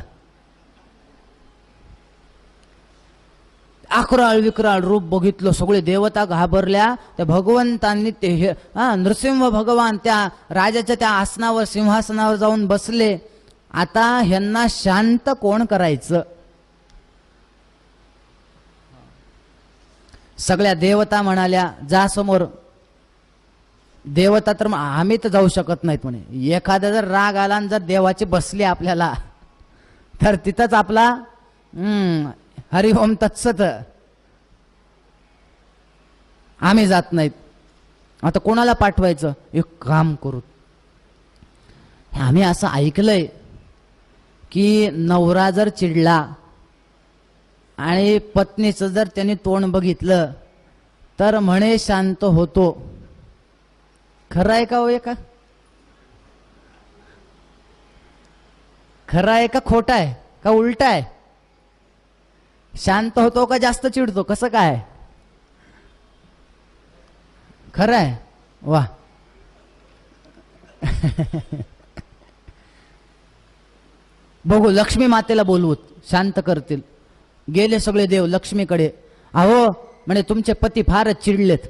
अकराळ विक्राळ रूप बघितलं, सगळे देवता घाबरल्या. त्या भगवंतांनी ते नृसिंह भगवान त्या राजाच्या त्या आसनावर, सिंहासनावर जाऊन बसले. आता ह्यांना शांत कोण करायचं? सगळ्या देवता म्हणाल्या जा समोर. देवता तर आम्ही तर जाऊ शकत नाहीत म्हणे. एखादा जर राग आला आणि जर देवाची बसली आपल्याला तर तिथंच आपला हरिओम तत्सत, आम्ही जात नाहीत. आता कोणाला पाठवायचं? एक काम करू. आम्ही असं ऐकलंय की नवरा जर चिडला आणि पत्नीचं जर त्यांनी तोंड बघितलं तर म्हणे शांत होतो. खरं आहे का हो? का खरं आहे का खोटा आहे का उलटा आहे? शांत होतो का जास्त चिडतो? कसं काय? खरं आहे. वा. बघू लक्ष्मी मातेला बोलवूत, शांत करतील. गेले सगळे देव लक्ष्मीकडे. अहो म्हणे तुमचे पती फारच चिडलेत,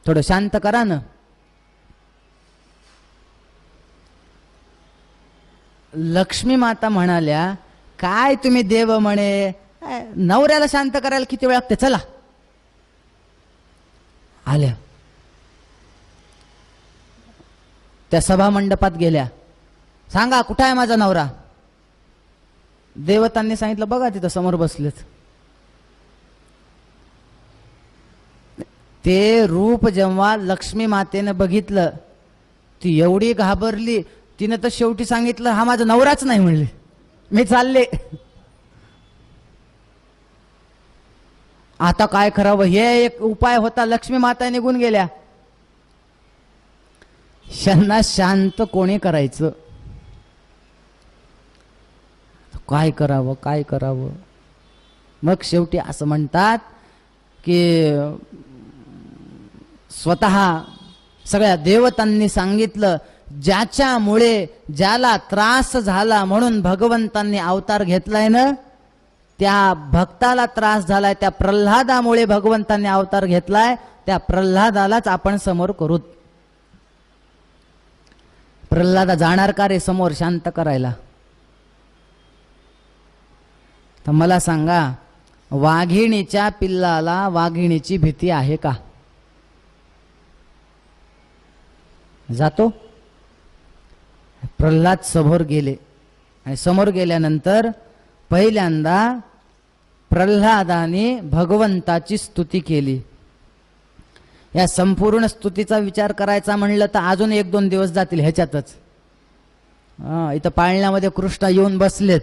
थोडं शांत करा ना. लक्ष्मी माता म्हणाल्या काय तुम्ही देव म्हणे, नवऱ्याला शांत करायला किती वेळ लागते, चला. आल्या त्या सभा मंडपात गेल्या. सांगा कुठं आहे माझा नवरा? देवतांनी सांगितलं बघा तिथं समोर बसलेत. ते रूप जेव्हा लक्ष्मी मातेने बघितलं ती एवढी घाबरली. तिने तर शेवटी सांगितलं हा माझा नवराच नाही म्हणले, मी चालले. आता काय करावं? हे एक उपाय होता. लक्ष्मी माता निघून गेल्या. त्यांना शांत कोणी करायचं? काय करावं काय करावं? मग शेवटी असं म्हणतात की स्वतः सगळ्या देवतांनी सांगितलं ज्याच्यामुळे ज्याला त्रास झाला म्हणून भगवंतांनी अवतार घेतलाय ना, त्या भक्ताला त्रास झालाय, त्या प्रल्हादामुळे भगवंतांनी अवतार घेतलाय, त्या प्रल्हादालाच आपण समोर करू. प्रल्हादा जाणार का रे समोर शांत करायला? तर मला सांगा वाघिणीच्या पिल्लाला वाघिणीची भीती आहे का? जातो. प्रल्हाद समोर गेले आणि समोर गेल्यानंतर पहिल्यांदा प्रल्हादाने भगवंताची स्तुती केली. या संपूर्ण स्तुतीचा विचार करायचा म्हणलं तर अजून 1-2 दिवस जातील ह्याच्यातच. इथं पाळण्यामध्ये कृष्ण येऊन बसलेत.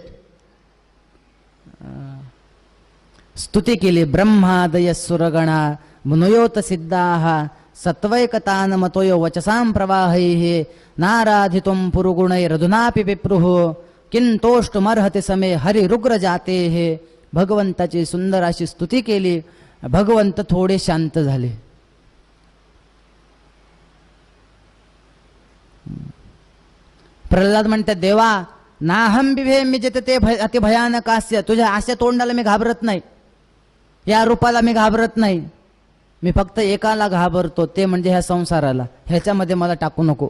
स्तुती केली. ब्रह्मादय सुरगणा मुनयोत सिद्धाः सत्वैकतान मतोयो वचसां प्रवाहैः नाराधितुं पुरुगुणैरधुनापि विप्रुः किंतोष्टुमर्हति समे हरिरुग्र जातेः. भगवंताची सुंदर अशी स्तुती केली. भगवंत थोडे शांत झाले. प्रल्हाद म्हणते, देवा नाहम बिभे मी जिथे ते अति भयानकास्य. तुझ्या अशा तोंडाला मी घाबरत नाही, या रूपाला मी घाबरत नाही. मी फक्त एकाला घाबरतो, ते म्हणजे ह्या संसाराला. ह्याच्यामध्ये मला टाकू नको.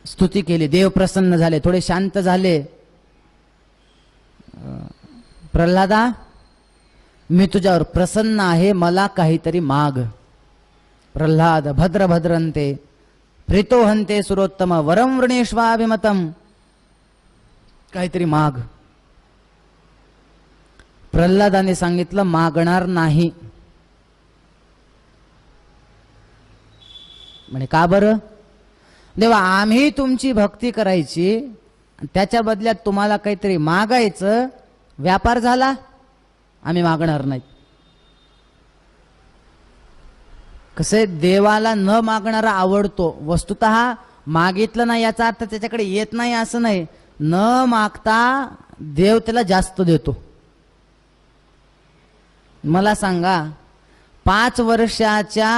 स्तुती केली. देव प्रसन्न झाले, थोडे शांत झाले. प्रल्हादा, मी तुझ्यावर प्रसन्न आहे, मला काहीतरी माग. प्रल्हाद भद्र भद्रंते प्रीतो हंते सुरोत्तम वरम वृणेश्वाभिमतम. काहीतरी माग. प्रल्हादाने सांगितलं, मागणार नाही. म्हणे का बरं? देवा, आम्ही तुमची भक्ती करायची, त्याच्या बदल्यात तुम्हाला काहीतरी मागायचं. व्यापार झाला, आम्ही मागणार नाही. कसे देवाला न मागणारा आवडतो. वस्तुतः मागितलं नाही याचा अर्थ त्याच्याकडे येत नाही असं नाही. न मागता देव त्याला जास्त देतो. मला सांगा, 5 वर्षाच्या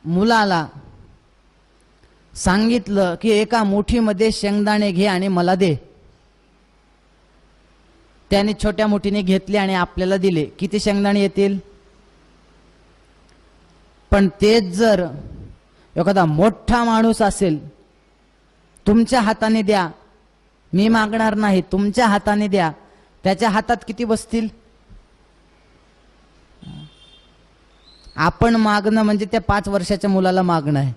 मुलाला सांगितलं की एका मुठीमध्ये शेंगदाणे घे आणि मला दे. त्याने छोट्या मुठीने घेतले आणि आपल्याला दिले. किती शेंगदाणे येतील? पण तेच जर एखादा मोठा माणूस असेल, तुमच्या हाताने द्या, मी मागणार नाही, तुमच्या हाताने द्या, त्याच्या हातात किती बसतील? आपण मागणं म्हणजे त्या 5 वर्षाच्या मुलाला मागणं आहे.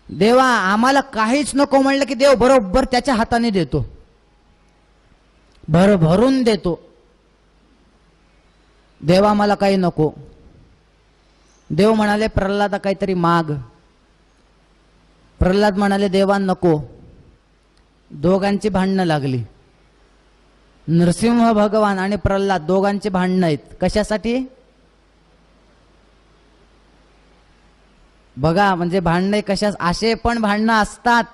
देवा आम्हाला काहीच नको म्हणलं की देव बरोबर त्याच्या हाताने देतो, भरभरून देतो. देवा मला काही नको. देव म्हणाले, प्रल्हादा काहीतरी माग. प्रल्हाद म्हणाले, देवा नको. दोघांची भांडणं लागली. नरसिंह भगवान आणि प्रल्हाद दोघांची भांडणं आहेत. कशासाठी? बघा, म्हणजे भांडणे कशा, असे पण भांडणं असतात.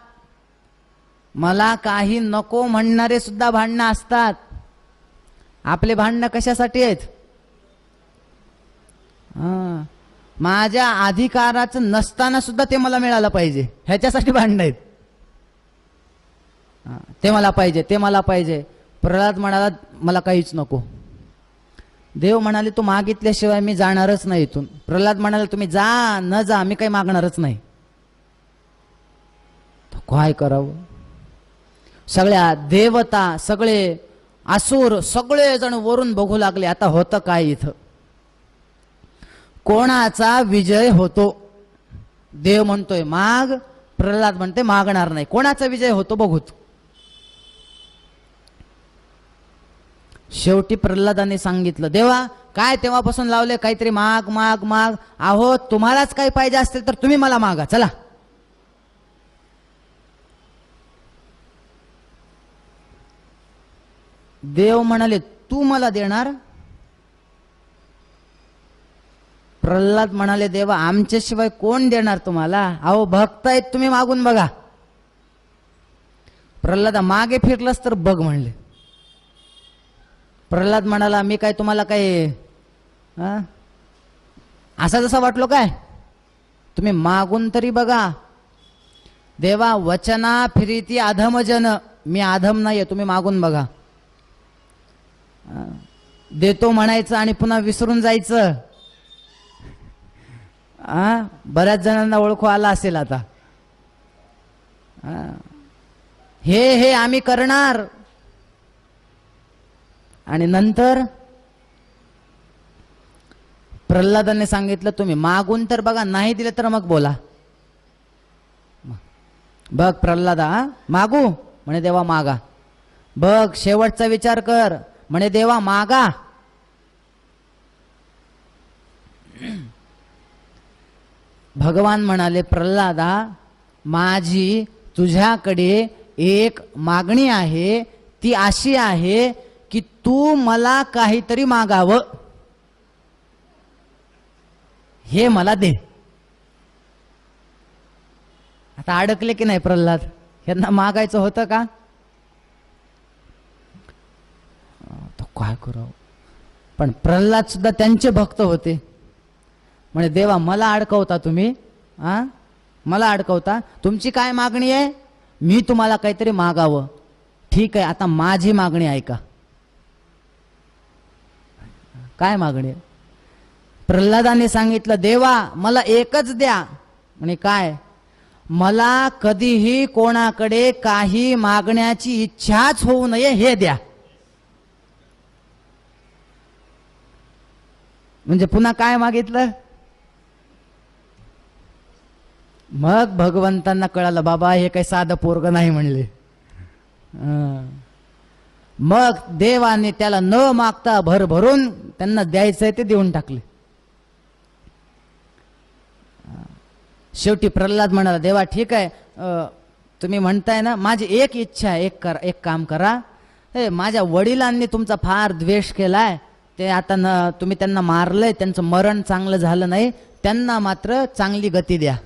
मला काही नको म्हणणारे सुद्धा भांडणं असतात. आपले भांडणं कशासाठी आहेत? माझ्या अधिकाराचं नसताना सुद्धा ते मला मिळालं पाहिजे, ह्याच्यासाठी भांडणं आहेत. ते मला पाहिजे, ते मला पाहिजे. प्रल्हाद म्हणाला, मला काहीच नको. देव म्हणाले, तू मागितल्याशिवाय मी जाणारच नाही इथून. प्रल्हाद म्हणाले, तुम्ही जा न जा, मी काही मागणारच नाही. काय करावं? सगळ्या देवता, सगळे असुर, सगळे जण वरून बघू लागले. आता होतं काय इथं? कोणाचा विजय होतो? देव म्हणतोय माग, प्रल्हाद म्हणते मागणार नाही. कोणाचा विजय होतो बघूत. शेवटी प्रल्हादाने सांगितलं, देवा काय तेव्हापासून लावले काहीतरी माग माग माग. अहो तुम्हालाच काही पाहिजे असतील तर तुम्ही मला मागा, चला. देव म्हणाले, तू मला देणार? प्रल्हाद म्हणाले, देवा आमच्याशिवाय कोण देणार तुम्हाला? अहो भक्त आहेत तुम्ही, मागून बघा. प्रल्हाद मागे फिरलास तर बघ म्हणले. प्रल्हाद म्हणाला, मी काय तुम्हाला काय असा जसा वाटलो काय? तुम्ही मागून तरी बघा. देवा वचना फिरीती अधमजन. मी अधम नाहीये, तुम्ही मागून बघा. देतो म्हणायचं आणि पुन्हा विसरून जायचं. बऱ्याच जणांना ओळखू आला असेल आता. हे आम्ही करणार. आणि नंतर प्रल्हादाने सांगितलं, तुम्ही मागून तर बघा, नाही दिले तर मग बोला. बघ प्रल्हादा, मागू म्हणे देवा मागा. बघ शेवटचा विचार कर म्हणे देवा मागा. भगवान म्हणाले प्रल्हादा, माझी तुझ्याकडे एक मागणी आहे, ती अशी आहे की तू मला काहीतरी मागावं, हे मला दे. आता अडकले की नाही प्रल्हाद, यांना मागायचं होतं का? तो काय करावं. पण प्रल्हाद सुद्धा त्यांचे भक्त होते. म्हणजे देवा मला अडकवता तुम्ही, मला अडकवता, तुमची काय मागणी आहे? मी तुम्हाला काहीतरी मागावं. ठीक आहे, आता माझी मागणी ऐका. काय मागणी आहे? प्रल्हादाने सांगितलं देवा मला एकच द्या. म्हणे काय? मला कधीही कोणाकडे काही मागण्याची इच्छाच होऊ नये हे द्या. म्हणजे पुन्हा काय मागितलं? मग भगवंतांना कळालं बाबा हे काही साधं पोरग नाही म्हणले. मग देवाने त्याला न मागता भरभरून त्यांना द्यायचंय ते देऊन टाकले. शेवटी प्रल्हाद म्हणाला देवा ठीक आहे, तुम्ही म्हणताय ना, माझी एक इच्छा आहे, एक काम करा. माझ्या वडिलांनी तुमचा फार द्वेष केलाय, ते आता तुम्ही त्यांना मारलंय, त्यांचं मरण चांगलं झालं नाही, त्यांना मात्र चांगली गती द्या.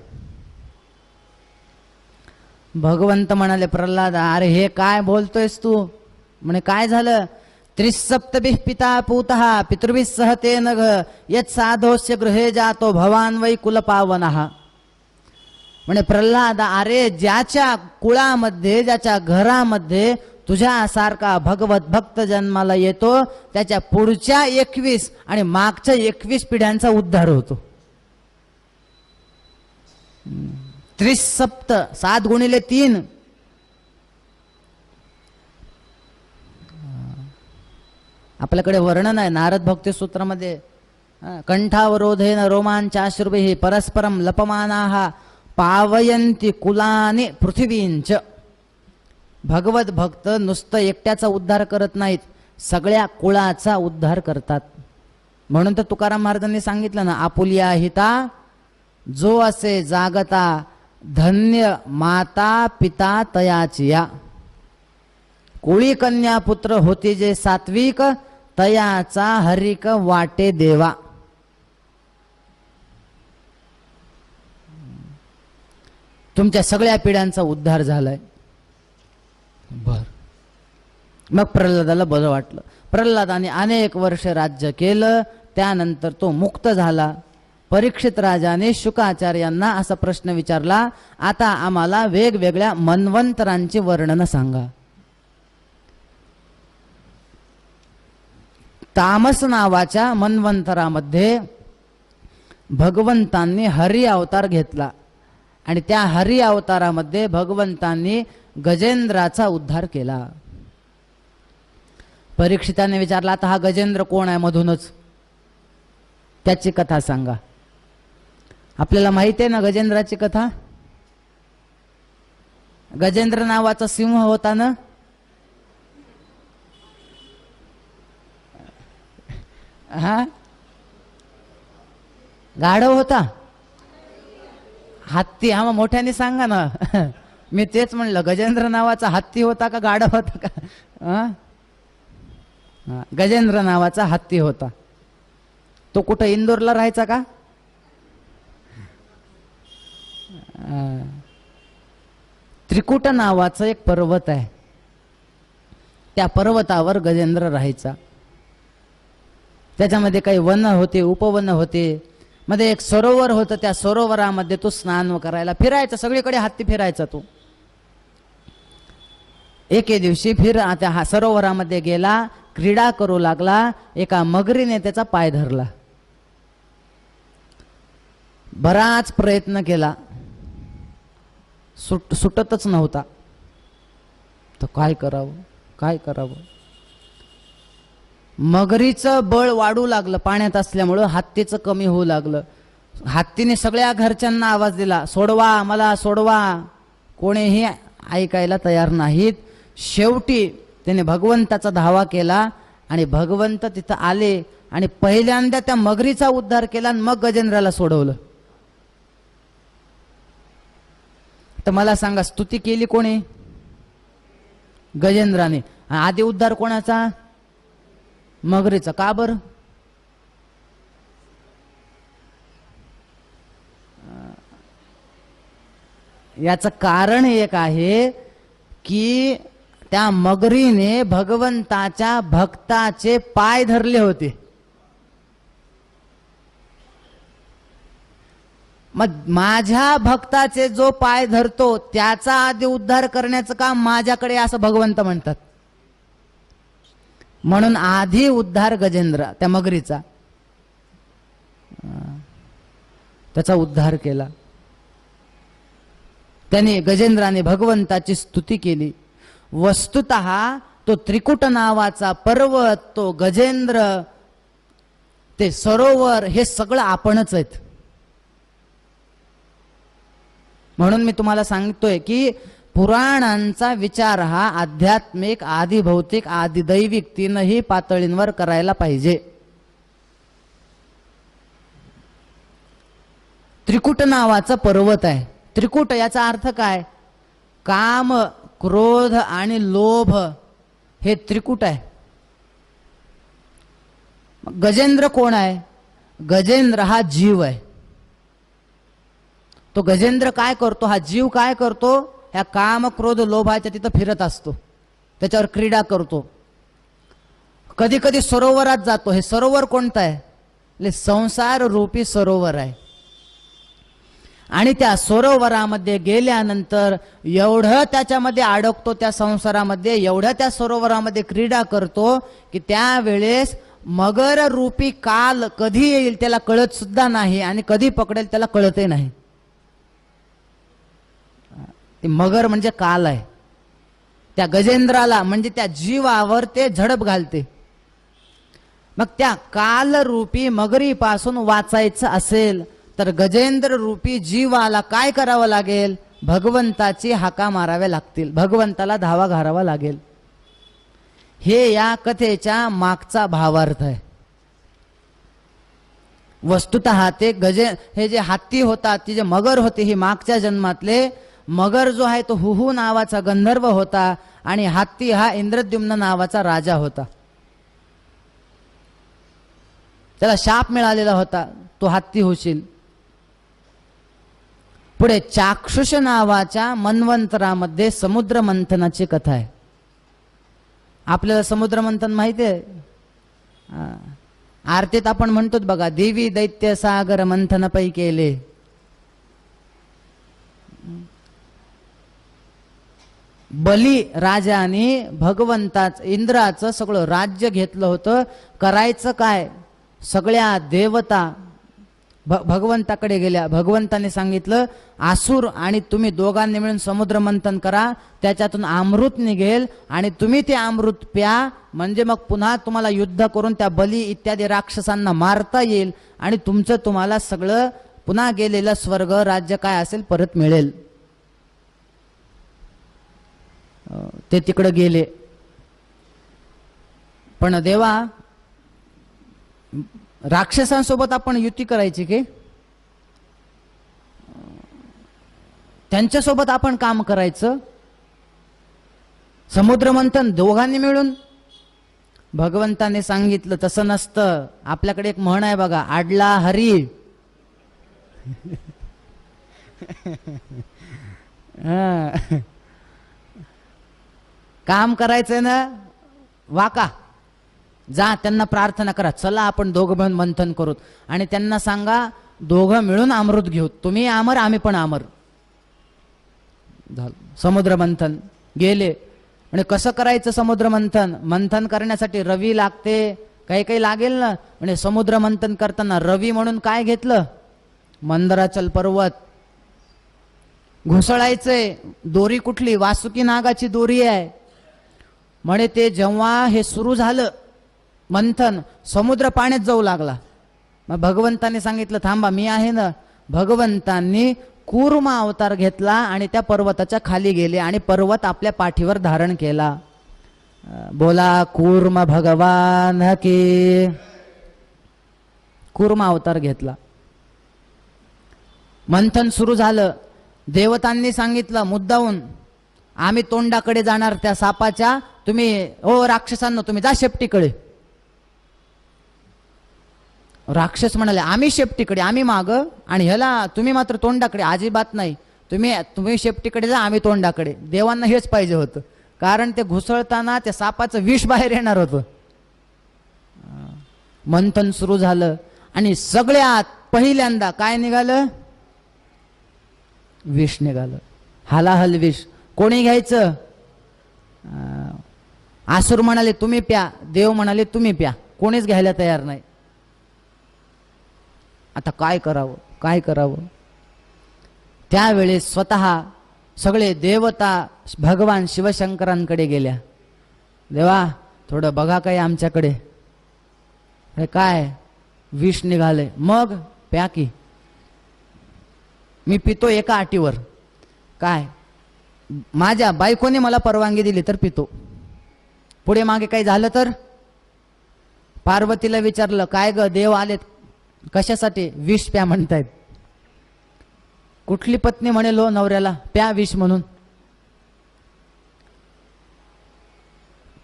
भगवंत म्हणाले प्रल्हाद अरे हे काय बोलतोयस तू? म्हणे काय झालं? त्रिसप्तभिः पिता पूतः पितृभिः सह तेन यत् साधोस्य गृहे जातो भवान वै कुलपावनः. म्हणे प्रल्हाद अरे ज्याच्या कुळामध्ये, ज्याच्या घरामध्ये तुझ्यासारखा भगवत भक्त जन्माला येतो, त्याच्या पुढच्या 21 आणि मागच्या 21 पिढ्यांचा उद्धार होतो. त्रिसप्त 7 गुणिले 3. आपल्याकडे वर्णन आहे नारद भक्ती सूत्रामध्ये, कंठावरोधेन रोमांचाश्रुभिः परस्परम लपमानाः पावयंती कुलानि पृथ्वींच. भगवत भक्त नुसतं एकट्याचा उद्धार करत नाहीत, सगळ्या कुळाचा उद्धार करतात. म्हणून तर तुकाराम महाराजांनी सांगितलं ना, आपुलिया हिता जो असे जागता धन्य माता पिता तयाचिया. कुळी कन्या पुत्र होती जे सात्विक, तयाचा हरिक वाटे देवा. तुमच्या सगळ्या पिढ्यांचा उद्धार झालाय. बर. मग प्रल्हादाला बरं वाटलं. प्रल्हादाने अनेक वर्ष राज्य केलं, त्यानंतर तो मुक्त झाला. परीक्षित राजाने शुकाचार्यांना असा प्रश्न विचारला, आता आम्हाला वेगवेगळ्या मन्वंतरांची वर्णन सांगा. तामस नावाच्या मन्वंतरामध्ये भगवंतांनी हरी अवतार घेतला आणि त्या हरी अवतारामध्ये भगवंतांनी गजेंद्राचा उद्धार केला. परीक्षिताने विचारला, आता हा गजेंद्र कोण आहे मधूनच, त्याची कथा सांगा. आपल्याला माहिती आहे ना गजेंद्राची कथा. गजेंद्र नावाचा सिंह होता ना, हा गाढव होता, हत्ती. हा मग मोठ्याने सांगा ना. मी तेच म्हणलं, गजेंद्र नावाचा हत्ती होता का गाढव होता का? गजेंद्र नावाचा हत्ती होता. तो कुठं इंदोरला राहायचा का? त्रिकुट नावाचं एक पर्वत आहे, त्या पर्वतावर गजेंद्र राहायचा. त्याच्यामध्ये काही वन होते, उपवन होते, मध्ये एक सरोवर होतं. त्या सरोवरामध्ये तो स्नान करायला फिरायचा, सगळीकडे हत्ती फिरायचा तो. एके दिवशी त्या हा सरोवरामध्ये गेला, क्रीडा करू लागला. एका मगरीने त्याचा पाय धरला. बराच प्रयत्न केला, सुटतच नव्हता. तर काय करावं, काय करावं. मगरीचं बळ वाढू लागलं, पाण्यात असल्यामुळं हत्तीचं कमी होऊ लागलं. हत्तीने सगळ्या घरच्यांना आवाज दिला, सोडवा मला, सोडवा. कोणीही ऐकायला तयार नाहीत. शेवटी त्याने भगवंताचा धावा केला आणि भगवंत तिथं आले आणि पहिल्यांदा त्या मगरीचा उद्धार केला आणि मग गजेंद्राला सोडवलं. तर मला सांगा, स्तुती केली कोणी? गजेंद्राने. आधी उद्धार कोणाचा? मगरीचा. का बरं? याचं कारण एक आहे की त्या मगरीने भगवंताच्या भक्ताचे पाय धरले होते. मग माझ्या भक्ताचे जो पाय धरतो त्याचा आधी उद्धार करण्याचं काम माझ्याकडे, असं भगवंत म्हणतात. म्हणून आधी उद्धार गजेंद्र त्या मगरीचा, त्याचा उद्धार केला. त्याने गजेंद्राने भगवंताची स्तुती केली. वस्तुतः तो त्रिकुट नावाचा पर्वत, तो गजेंद्र, ते सरोवर, हे सगळं आपणच आहेत. म्हणून मी तुम्हाला सांगतोय की पुराणांचा विचार हा आध्यात्मिक, आधी भौतिक, आधी दैविक तीनही पातळींवर करायला पाहिजे. त्रिकुट नावाचा पर्वत आहे. त्रिकुट याचा अर्थ काय? काम, क्रोध आणि लोभ हे त्रिकुट आहे. गजेंद्र कोण आहे? गजेंद्र हा जीव आहे. तो गजेंद्र काय करतो? हा जीव काय करतो? ह्या काम, क्रोध, लोभाच्या तिथं फिरत असतो, त्याच्यावर क्रीडा करतो. कधी कधी सरोवरात जातो. हे सरोवर कोणतं आहे? संसार रूपी सरोवर आहे. आणि त्या सरोवरामध्ये गेल्यानंतर एवढं त्याच्यामध्ये अडकतो, त्या संसारामध्ये एवढं त्या सरोवरामध्ये क्रीडा करतो की त्यावेळेस मगर रूपी काल कधी येईल त्याला कळत सुद्धा नाही आणि कधी पकडेल त्याला कळतही नाही. मगर म्हणजे काल आहे. त्या गजेंद्राला म्हणजे त्या जीवावर ते झडप घालते. मग त्या कालरूपी मगरीपासून वाचायचं असेल तर गजेंद्र रूपी जीवाला काय करावं लागेल? भगवंताची हाका माराव्या लागतील, भगवंताला धावा घालावा लागेल. हे या कथेच्या मागचा भावार्थ आहे. वस्तुतः ते हे जे हत्ती होता, ती जे मगर होते, ही मागच्या जन्मातले. मगर जो आहे तो हुहू नावाचा गंधर्व होता आणि हत्ती हा इंद्रद्युम्न नावाचा राजा होता. त्याला शाप मिळालेला होता, तो हत्ती होशील. पुढे चाक्षुष नावाच्या मन्वंतरामध्ये समुद्र मंथनाची कथा आहे. आपल्याला समुद्र मंथन माहिती आहे? आरतीत आपण म्हणतो बघा, देवी दैत्य सागर मंथन पै केले. बली राजाने भगवंताच इंद्राचं सगळं राज्य घेतलं होतं. करायचं काय? सगळ्या देवता भगवंताकडे गेल्या. भगवंताने सांगितलं, आसुर आणि तुम्ही दोघांनी मिळून समुद्र मंथन करा, त्याच्यातून अमृत निघेल आणि तुम्ही ते अमृत प्या, म्हणजे मग पुन्हा तुम्हाला युद्ध करून त्या बली इत्यादी राक्षसांना मारता येईल आणि तुम्हाला सगळं पुन्हा गेलेलं स्वर्ग राज्य काय असेल परत मिळेल. ते तिकडे गेले. पण देवा, राक्षसांसोबत आपण युती करायची की त्यांच्यासोबत आपण काम करायचं? समुद्र मंथन दोघांनी मिळून? भगवंताने सांगितलं तसं नसतं. आपल्याकडे एक म्हण आहे बघा, आडला हरी. काम करायचंय ना, वाका जा, त्यांना प्रार्थना करा, चला आपण दोघं मिळून मंथन करूत आणि त्यांना सांगा दोघं मिळून अमृत घेऊ, तुम्ही अमर आम्ही पण अमर. झालं समुद्र मंथन. गेले. म्हणजे कसं करायचं समुद्र मंथन? मंथन करण्यासाठी रवी लागते, काही काही लागेल ना. म्हणजे समुद्र मंथन करताना रवी म्हणून काय घेतलं? मंदराचल पर्वत. घुसळायचंय. दोरी कुठली? वासुकी नागाची दोरी आहे. म्हणे ते जेव्हा हे सुरू झालं मंथन, समुद्र पाण्यात जाऊ लागला. मग भगवंताने सांगितलं थांबा, मी आहे ना. भगवंतांनी कूर्म अवतार घेतला आणि त्या पर्वताच्या खाली गेले आणि पर्वत आपल्या पाठीवर धारण केला. बोला कूर्म भगवान की. कूर्म अवतार घेतला. मंथन सुरू झालं. देवतांनी सांगितलं मुद्दाहून, आम्ही तोंडाकडे जाणार त्या सापाच्या, तुम्ही ओ राक्षसांनो तुम्ही जा शेपटीकडे. राक्षस म्हणाले आम्ही शेपटीकडे, आम्ही माग, आणि ह्याला तुम्ही मात्र तोंडाकडे. अजिबात नाही, तुम्ही शेपटीकडे जा, आम्ही तोंडाकडे. देवांना हेच पाहिजे होतं, कारण ते घुसळताना त्या सापाचं विष बाहेर येणार होतं. मंथन सुरू झालं आणि सगळ्यात पहिल्यांदा काय निघालं? विष निघालं. हालाहल विष. कोणी घ्यायचं? आसुर म्हणाले तुम्ही प्या, देव म्हणाले तुम्ही प्या. कोणीच घ्यायला तयार नाही. आता काय करावं, काय करावं? त्यावेळेस स्वतः सगळे देवता भगवान शिवशंकरांकडे गेल्या. देवा थोडं बघा काय आमच्याकडे. हे काय विष निघाले. मग प्या की. मी पितो एका अटीवर. काय? माझ्या बायकोने मला परवानगी दिली तर पितो, पुढे मागे काही झालं तर? पार्वतीला विचारलं काय ग देव आलेत कशासाठी? विष प्या म्हणतायत. कुठली पत्नी म्हणेल हो नवऱ्याला प्या विष म्हणून?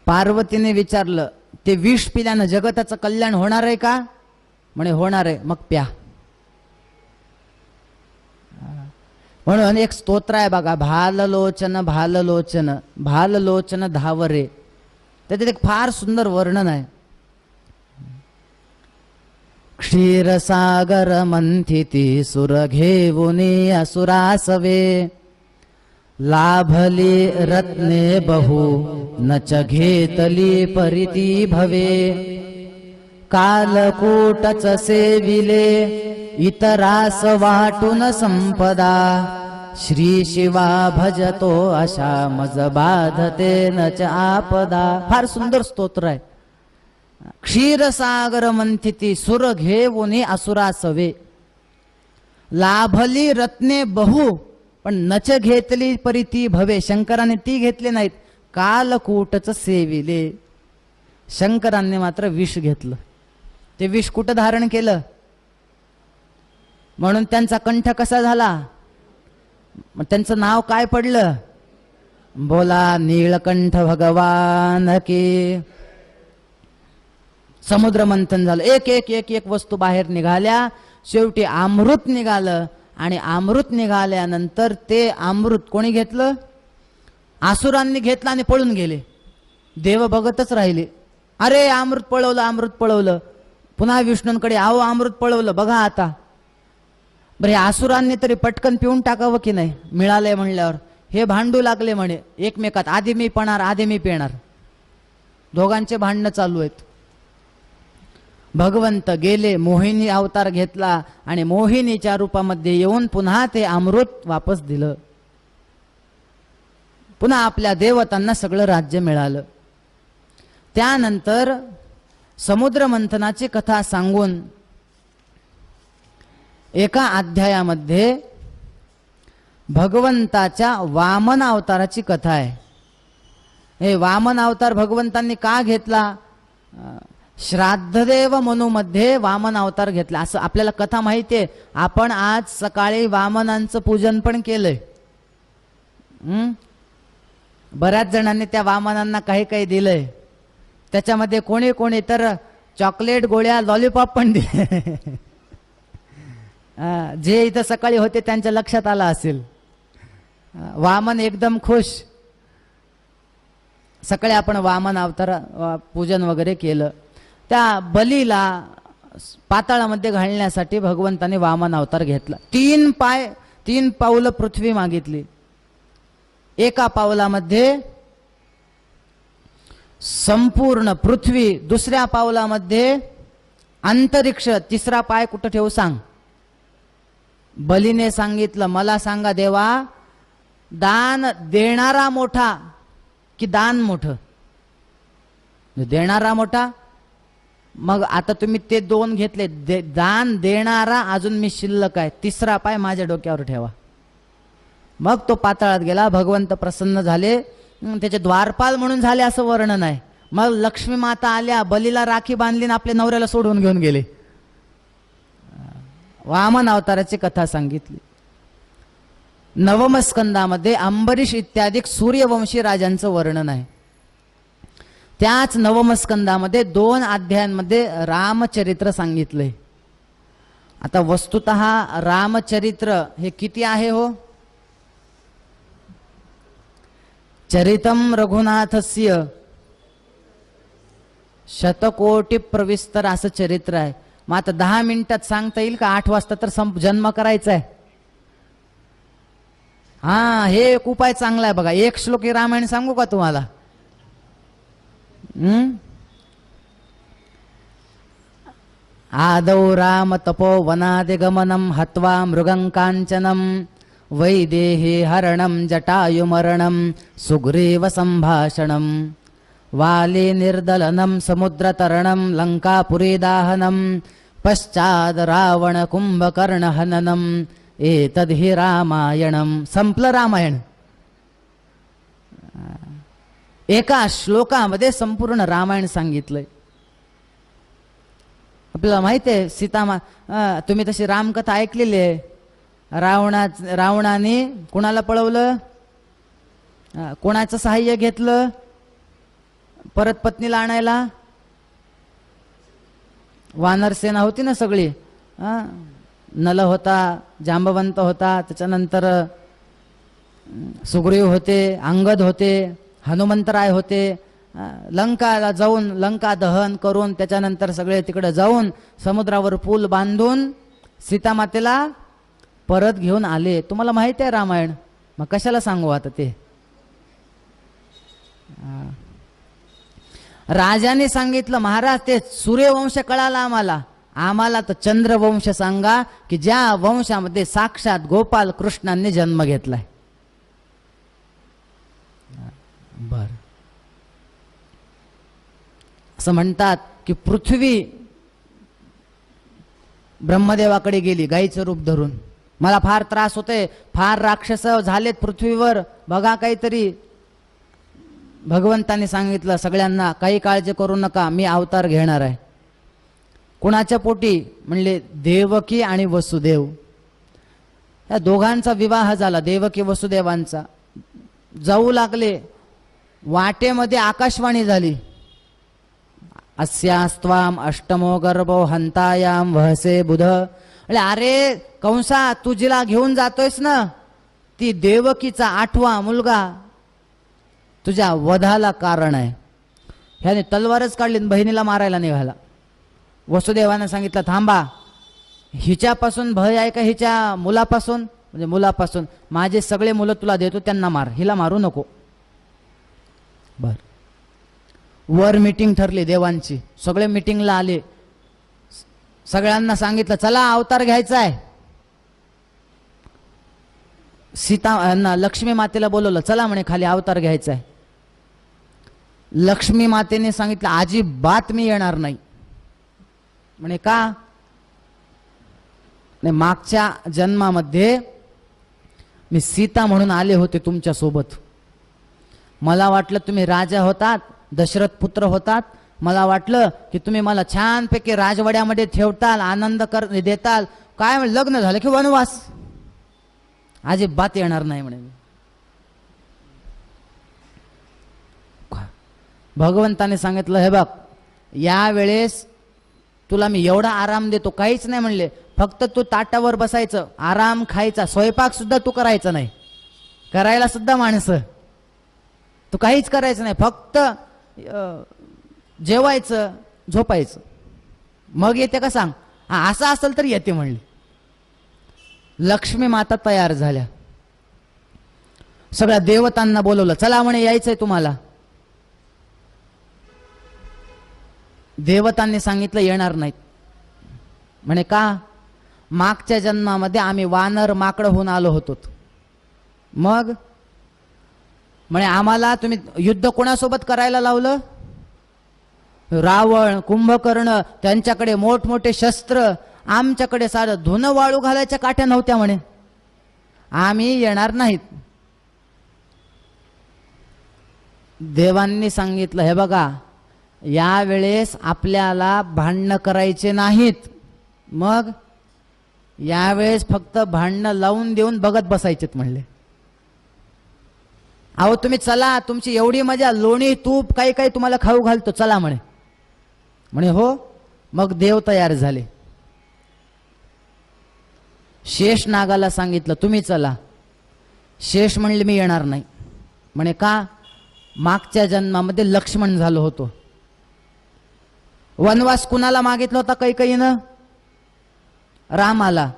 पार्वतीने विचारलं ते विष पिल्यानं जगताचं कल्याण होणार आहे का? म्हणे होणार आहे. मग प्या. म्हणून एक स्तोत्र आहे बघा, भाललोचन भाललोचन भाललोचन धावरे. त्याच्यात एक फार सुंदर वर्णन आहे. क्षीरसागर मंथिती सुर घेऊनी असुरासवे, लाभली रत्ने बहु नच घेतली परिती भवे, कालकूटच सेविले इतरास वाटून संपदा, श्री शिवा भजतो अशा मज बाधते नच आपदा. फार सुंदर स्तोत्र आहे. क्षीरसागर मंथिती सुर घेऊनी असुरासवे, लाभली रत्ने बहु पण नच घेतली परिती भवे. शंकराने ती घेतले नाहीत. कालकूटच सेविले. शंकरांनी मात्र विष घेतलं. ते विष कुठं धारण केलं? म्हणून त्यांचा कंठ कसा झाला? मग त्यांचं नाव काय पडलं? बोला नीलकंठ भगवान की. समुद्र मंथन झालं. एक एक एक एक वस्तू बाहेर निघाल्या. शेवटी अमृत निघालं आणि अमृत निघाल्यानंतर ते अमृत कोणी घेतलं? आसुरांनी घेतलं आणि पळून गेले. देव बघतच राहिले. अरे अमृत पळवलं, अमृत पळवलं. पुन्हा विष्णूंकडे आहो अमृत पळवलं बघा आता. बरे आसुरांनी तरी पटकन पिऊन टाकावं की नाही मिळालंय म्हणल्यावर. हे भांडू लागले म्हणे एकमेकात, आधी मी पिणार आधी मी पिणार. दोघांचे भांडणं चालू आहेत. भगवंत गेले, मोहिनी अवतार घेतला आणि मोहिनीच्या रूपामध्ये येऊन पुन्हा ते अमृत वापस दिलं. पुन्हा आपल्या देवतांना सगळं राज्य मिळालं. त्यानंतर समुद्र मंथनाची कथा सांगून एका अध्यायामध्ये भगवंताच्या वामन अवताराची कथा आहे. हे वामन अवतार भगवंतांनी का घेतला? श्राद्धदेव मनूमध्ये वामन अवतार घेतला असं आपल्याला कथा माहिती आहे. आपण आज सकाळी वामनांचं पूजन पण केलंय. बऱ्याच जणांनी त्या वामनांना काही काही दिलंय. त्याच्यामध्ये कोणी कोणी तर चॉकलेट गोळ्या लॉलीपॉप पण दिले. जे इथं सकाळी होते त्यांच्या लक्षात आलं असेल. वामन एकदम खुश. सकाळी आपण वामन अवतार पूजन वगैरे केलं. त्या बलीला पाताळामध्ये घालण्यासाठी भगवंताने वामन अवतार घेतला. 3 पावलं पृथ्वी मागितली. एका पावलामध्ये संपूर्ण पृथ्वी, दुसऱ्या पावलामध्ये अंतरिक्ष, तिसरा पाय कुठं ठेवू सांग? बलीने सांगितलं मला सांगा देवा, दान देणारा मोठा की दान मोठं? देणारा मोठा. मग आता तुम्ही ते 2 घेतले. दान देणारा अजून मी शिल्लक आहे. तिसरा पाय माझ्या डोक्यावर ठेवा. मग तो पाताळात गेला. भगवंत प्रसन्न झाले, त्याचे द्वारपाल म्हणून झाले असं वर्णन आहे. मग लक्ष्मी माता आल्या, बलीला राखी बांधली आणि आपल्या नवऱ्याला सोडून घेऊन गेले. वामन अवताराची कथा सांगितली. नवम स्कंदामध्ये अंबरीश इत्यादी सूर्यवंशी राजांचं वर्णन आहे. त्याच नवम स्कंदामध्ये 2 अध्यायांमध्ये रामचरित्र सांगितलंय. आता वस्तुतः रामचरित्र हे किती आहे हो? चरितम रघुनाथस्य शतकोटी प्रविस्तर असं चरित्र आहे. मग आता 10 मिनिटात सांगता येईल का? 8 वाजता तर जन्म करायचा आहे. हा, हे एक उपाय चांगला आहे बघा. 1 श्लोकी रामायण सांगू का तुम्हाला? आदौ राम तपो वनादिगमनम हत्वा मृगं कांचनम वैदेही हरणम जटायुमरणम सुग्रीव संभाषणम वाली निर्दलनम समुद्रतरणम लंकापुरी दाहनम पश्चाद रावण कुंभकर्ण हननम एतद्हि रामायणम. संपलं रामायण. एका श्लोकामध्ये संपूर्ण रामायण सांगितलंय. आपल्याला माहिती आहे सीता तुम्ही तशी रामकथा ऐकलेली आहे. रावणाने कुणाला पळवलं, कोणाचं सहाय्य घेतलं परत पत्नीला आणायला? वानरसेना होती ना सगळी. नल होता, जांबवंत होता, त्याच्यानंतर सुग्रीव होते, अंगद होते, हनुमंतराय होते. लंकाला जाऊन लंका दहन करून त्याच्यानंतर सगळे तिकडे जाऊन समुद्रावर पूल बांधून सीतामातेला परत घेऊन आले. तुम्हाला माहिती आहे रामायण, मग कशाला सांगू आता ते? राजाने सांगितलं, महाराज ते सूर्यवंश कळाला आम्हाला तर चंद्रवंश सांगा की ज्या वंशामध्ये साक्षात गोपाल कृष्णांनी जन्म घेतलाय. बर, असं म्हणतात की पृथ्वी ब्रह्मदेवाकडे गेली गाईचं रूप धरून. मला फार त्रास होतोय, फार राक्षस झालेत पृथ्वीवर, बघा काहीतरी. भगवंताने सांगितलं सगळ्यांना, काही काळजी करू नका, मी अवतार घेणार आहे. कुणाच्या पोटी? म्हणले देवकी आणि वसुदेव. या दोघांचा विवाह झाला, देवकी वसुदेवांचा. जाऊ लागले, वाटेमध्ये आकाशवाणी झाली, अस्यास्त्वाम अष्टमो गर्भो हंतायाम वहसे बुध. अरे कंसा, तू जिला घेऊन जातोयस ना, ती देवकीचा 8वा मुलगा तुझ्या वधाला कारण आहे. ह्याने तलवारच काढली, बहिणीला मारायला निघाला. वसुदेवाने सांगितलं, थांबा, हिच्यापासून भय आहे का हिच्या मुलापासून? म्हणजे मुलापासून. माझे सगळे मुलं तुला देतो, त्यांना मार, हिला मारू नको. बर, वर मीटिंग ठरली देवांची, सगळे मीटिंगला आले. सगळ्यांना सांगितलं चला अवतार घ्यायचा आहे. लक्ष्मी मातेला बोलवलं, चला म्हणे खाली अवतार घ्यायचा आहे. लक्ष्मी मातेने सांगितलं अजिबात मी येणार नाही. म्हणे का? नाही, मागच्या जन्मामध्ये मी सीता म्हणून आले होते तुमच्या सोबत. मला वाटलं तुम्ही राजा होतात, दशरथ पुत्र होतात. मला वाटलं की तुम्ही मला छानपैकी राजवाड्यामध्ये ठेवताल, आनंद देताल. काय लग्न झालं की वनवास. अजिबात येणार नाही म्हणे. भगवंताने सांगितलं, हे बघ, या वेळेस तुला मी एवढा आराम देतो, काहीच नाही म्हणले. फक्त तू ताटावर बसायचं, आराम खायचा, स्वयंपाक सुद्धा तू करायचा नाही, करायला सुद्धा माणसं, तू काहीच करायचं नाही, फक्त जेवायचं, झोपायचं. मग येते का सांग? असं असेल तर येते म्हणली. लक्ष्मी माता तयार झाल्या, सगळ्या देवतांना बोलवलं, चला म्हणे यायचंय तुम्हाला. देवतांनी सांगितलं येणार नाहीत. म्हणे का? मागच्या जन्मामध्ये आम्ही वानर माकड होऊन आलो होतो. मग म्हणे आम्हाला तुम्ही युद्ध कोणासोबत करायला लावलं? रावण, कुंभकर्ण, त्यांच्याकडे मोठमोठे शस्त्र, आमच्याकडे सारं धुणं वाळू घालायच्या काठ्या नव्हत्या म्हणे. आम्ही येणार नाहीत. देवांनी सांगितलं, हे बघा, यावेळेस आपल्याला भांडणं करायचे नाहीत. मग यावेळेस फक्त भांडणं लावून देऊन बघत बसायचेत म्हणले. अहो तुम्ही चला, तुमची एवढी मजा, लोणी तूप काही काही तुम्हाला खाऊ घालतो, चला म्हणे. म्हणे हो. मग देव तयार झाले. शेष नागाला सांगितलं तुम्ही चला. शेष म्हणले मी येणार नाही. म्हणे का? मागच्या जन्मामध्ये लक्ष्मण झालो होतो. वनवास कुणाला मागितला होता? कैकेयीनं रामाला.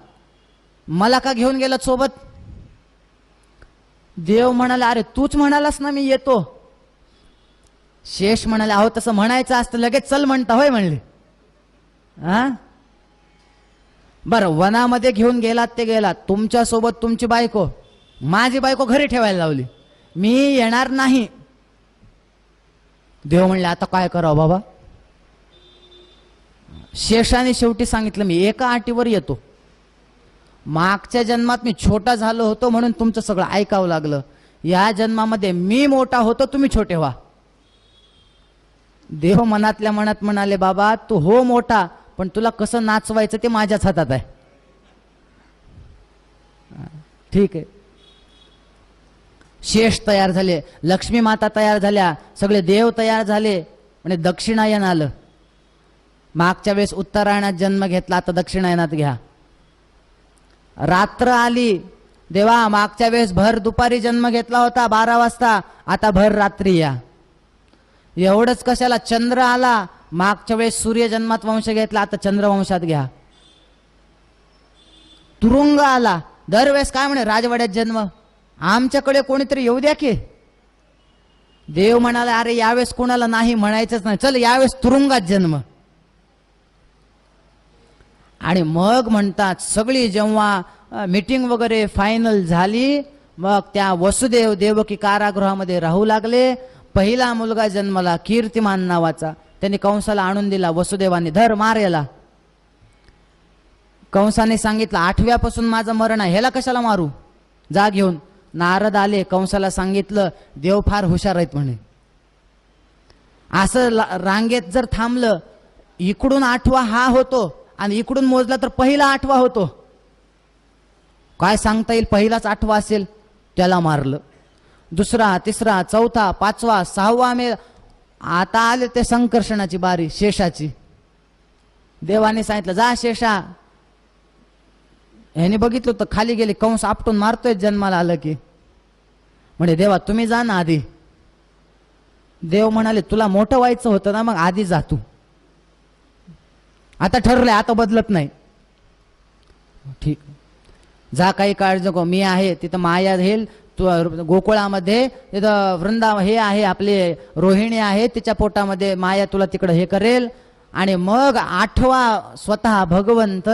मला का घेऊन गेला सोबत? देव म्हणाला अरे तूच म्हणालास ना मी येतो. शेष म्हणाले अहो तसं म्हणायचं असतं लगेच चल म्हणता होय म्हणले. हा बरं, वनामध्ये घेऊन गेलात ते गेलात, तुमच्या सोबत तुमची बायको, माझी बायको घरी ठेवायला लावली, मी येणार नाही. देव म्हणले आता काय करावं बाबा? शेषाने शेवटी सांगितलं मी एका अटीवर येतो. मागच्या जन्मात मी छोटा झालो होतो म्हणून तुमचं सगळं ऐकावं लागलं. या जन्मामध्ये मी मोठा होतो, तुम्ही छोटे व्हा. देव मनातल्या मनात म्हणाले बाबा तू हो मोठा, पण तुला कसं नाचवायचं ते माझ्याच हातात आहे. ठीक आहे. शेष तयार झाले, लक्ष्मी माता तयार झाल्या, सगळे देव तयार झाले. म्हणजे दक्षिणायन आलं. मागच्या वेळेस उत्तरायणात जन्म घेतला, आता दक्षिणायनात घ्या. रात्र आली, देवा मागच्या वेळेस भर दुपारी जन्म घेतला होता 12 वाजता, आता भर रात्री या. एवढंच कशाला, चंद्र आला, मागच्या वेळेस सूर्य जन्मात वंश घेतला, आता चंद्रवंशात घ्या. तुरुंग आला, दरवेळेस काय म्हणे राजवाड्यात जन्म, आमच्याकडे कोणीतरी येऊ द्या की. देव म्हणाला अरे यावेळेस कोणाला नाही म्हणायचंच नाही, चल यावेळेस तुरुंगात जन्म. आणि मग म्हणतात सगळी जेव्हा मीटिंग वगैरे फायनल झाली, मग त्या वसुदेव देवकी कारागृहामध्ये राहू लागले. पहिला मुलगा जन्मला कीर्तिमान नावाचा, त्यांनी कंसाला आणून दिला. वसुदेवाने धर मार याला. कंसाने सांगितलं 8व्यापासून माझं मरण आहे, ह्याला कशाला मारू, जा घेऊन. नारद आले, कंसाला सांगितलं देव फार हुशार आहेत म्हणे. असं रांगेत जर थांबलं, इकडून 8वा हा होतो आणि इकडून मोजला तर पहिला 8वा होतो. काय सांगता येईल, पहिलाच 8वा असेल. त्याला मारलं. दुसरा, तिसरा, चौथा, 5वा, 6वा मेला. आता आले ते संकर्षणाची बारी, शेषाची. देवाने सांगितलं जा शेषा. ह्याने बघितलं तर खाली गेले, कंस आपटून मारतोय जन्माला आलं की. म्हणजे देवा तुम्ही जा ना आधी. देव म्हणाले तुला मोठं व्हायचं होतं ना, मग आधी जा तू. आता ठरलंय, आता बदलत नाही. ठीक, जा काही काळजी नको, मी आहे तिथं. माया घेईल गोकुळामध्ये, तिथं वृंदा हे आहे आपले रोहिणी आहे, तिच्या पोटामध्ये माया तुला तिकडं हे करेल. आणि मग 8वा स्वतः भगवंत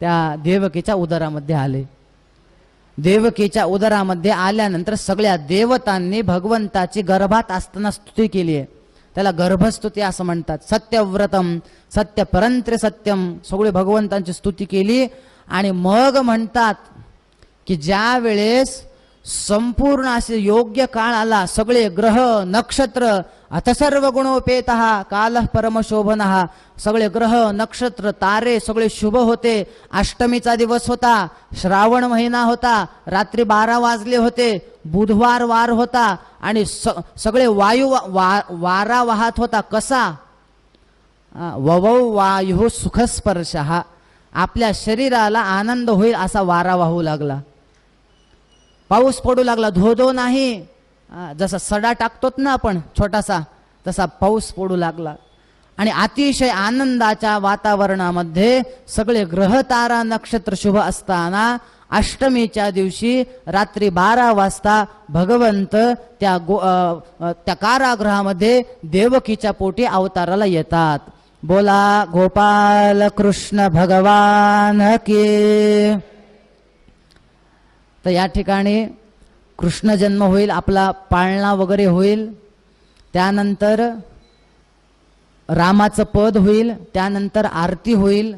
त्या देवकीच्या उदरामध्ये आले. देवकीच्या उदरामध्ये आल्यानंतर सगळ्या देवतांनी भगवंताची गर्भात असताना स्तुती केली आहे. त्याला गर्भस्तुती असं म्हणतात. सत्यव्रतम सत्य परंत्र सत्यम, सगळे भगवंतांची स्तुती केली. आणि मग म्हणतात की ज्या वेळेस संपूर्ण असे योग्य काळ आला, सगळे ग्रह नक्षत्र अथ सर्व गुणोपेतः कालः परमशोभनः, सगळे ग्रह नक्षत्र तारे सगळे शुभ होते. अष्टमीचा दिवस होता, श्रावण महिना होता, रात्री 12 वाजले होते, बुधवार वार होता. आणि सगळे वायू वारा वाहत होता. कसा? ववौ वायु सुखस्पर्शः, आपल्या शरीराला आनंद होईल असा वारा वाहू लागला. पाऊस पडू लागला, धो धो नाही, जसा सडा टाकतोत ना आपण छोटासा, तसा पाऊस पडू लागला. आणि अतिशय आनंदाच्या वातावरणामध्ये सगळे ग्रह तारा नक्षत्र शुभ असताना अष्टमीच्या दिवशी रात्री 12 वाजता भगवंत त्या कारागृहामध्ये देवकीच्या पोटी अवताराला येतात. बोला गोपाल कृष्ण भगवान की. तर या ठिकाणी कृष्ण जन्म होईल, आपला पाळणा वगैरे होईल, त्यानंतर रामाचं पद होईल, त्यानंतर आरती होईल.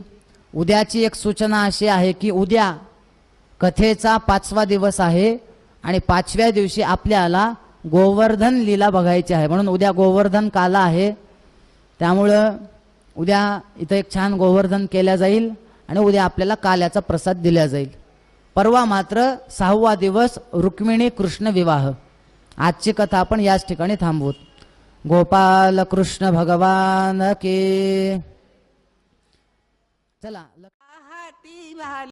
उद्याची एक सूचना अशी आहे की उद्या कथेचा 5वा दिवस आहे आणि 5व्या दिवशी आपल्याला गोवर्धन लीला बघायची आहे. म्हणून उद्या गोवर्धन काला आहे. त्यामुळं उद्या इथं एक छान गोवर्धन केल्या जाईल आणि उद्या आपल्याला काल्याचा प्रसाद दिला जाईल. परवा मात्र 6वा दिवस रुक्मिणी कृष्ण विवाह. आजची कथा आपण याच ठिकाणी थांबवूत. गोपाल कृष्ण भगवान के. चला.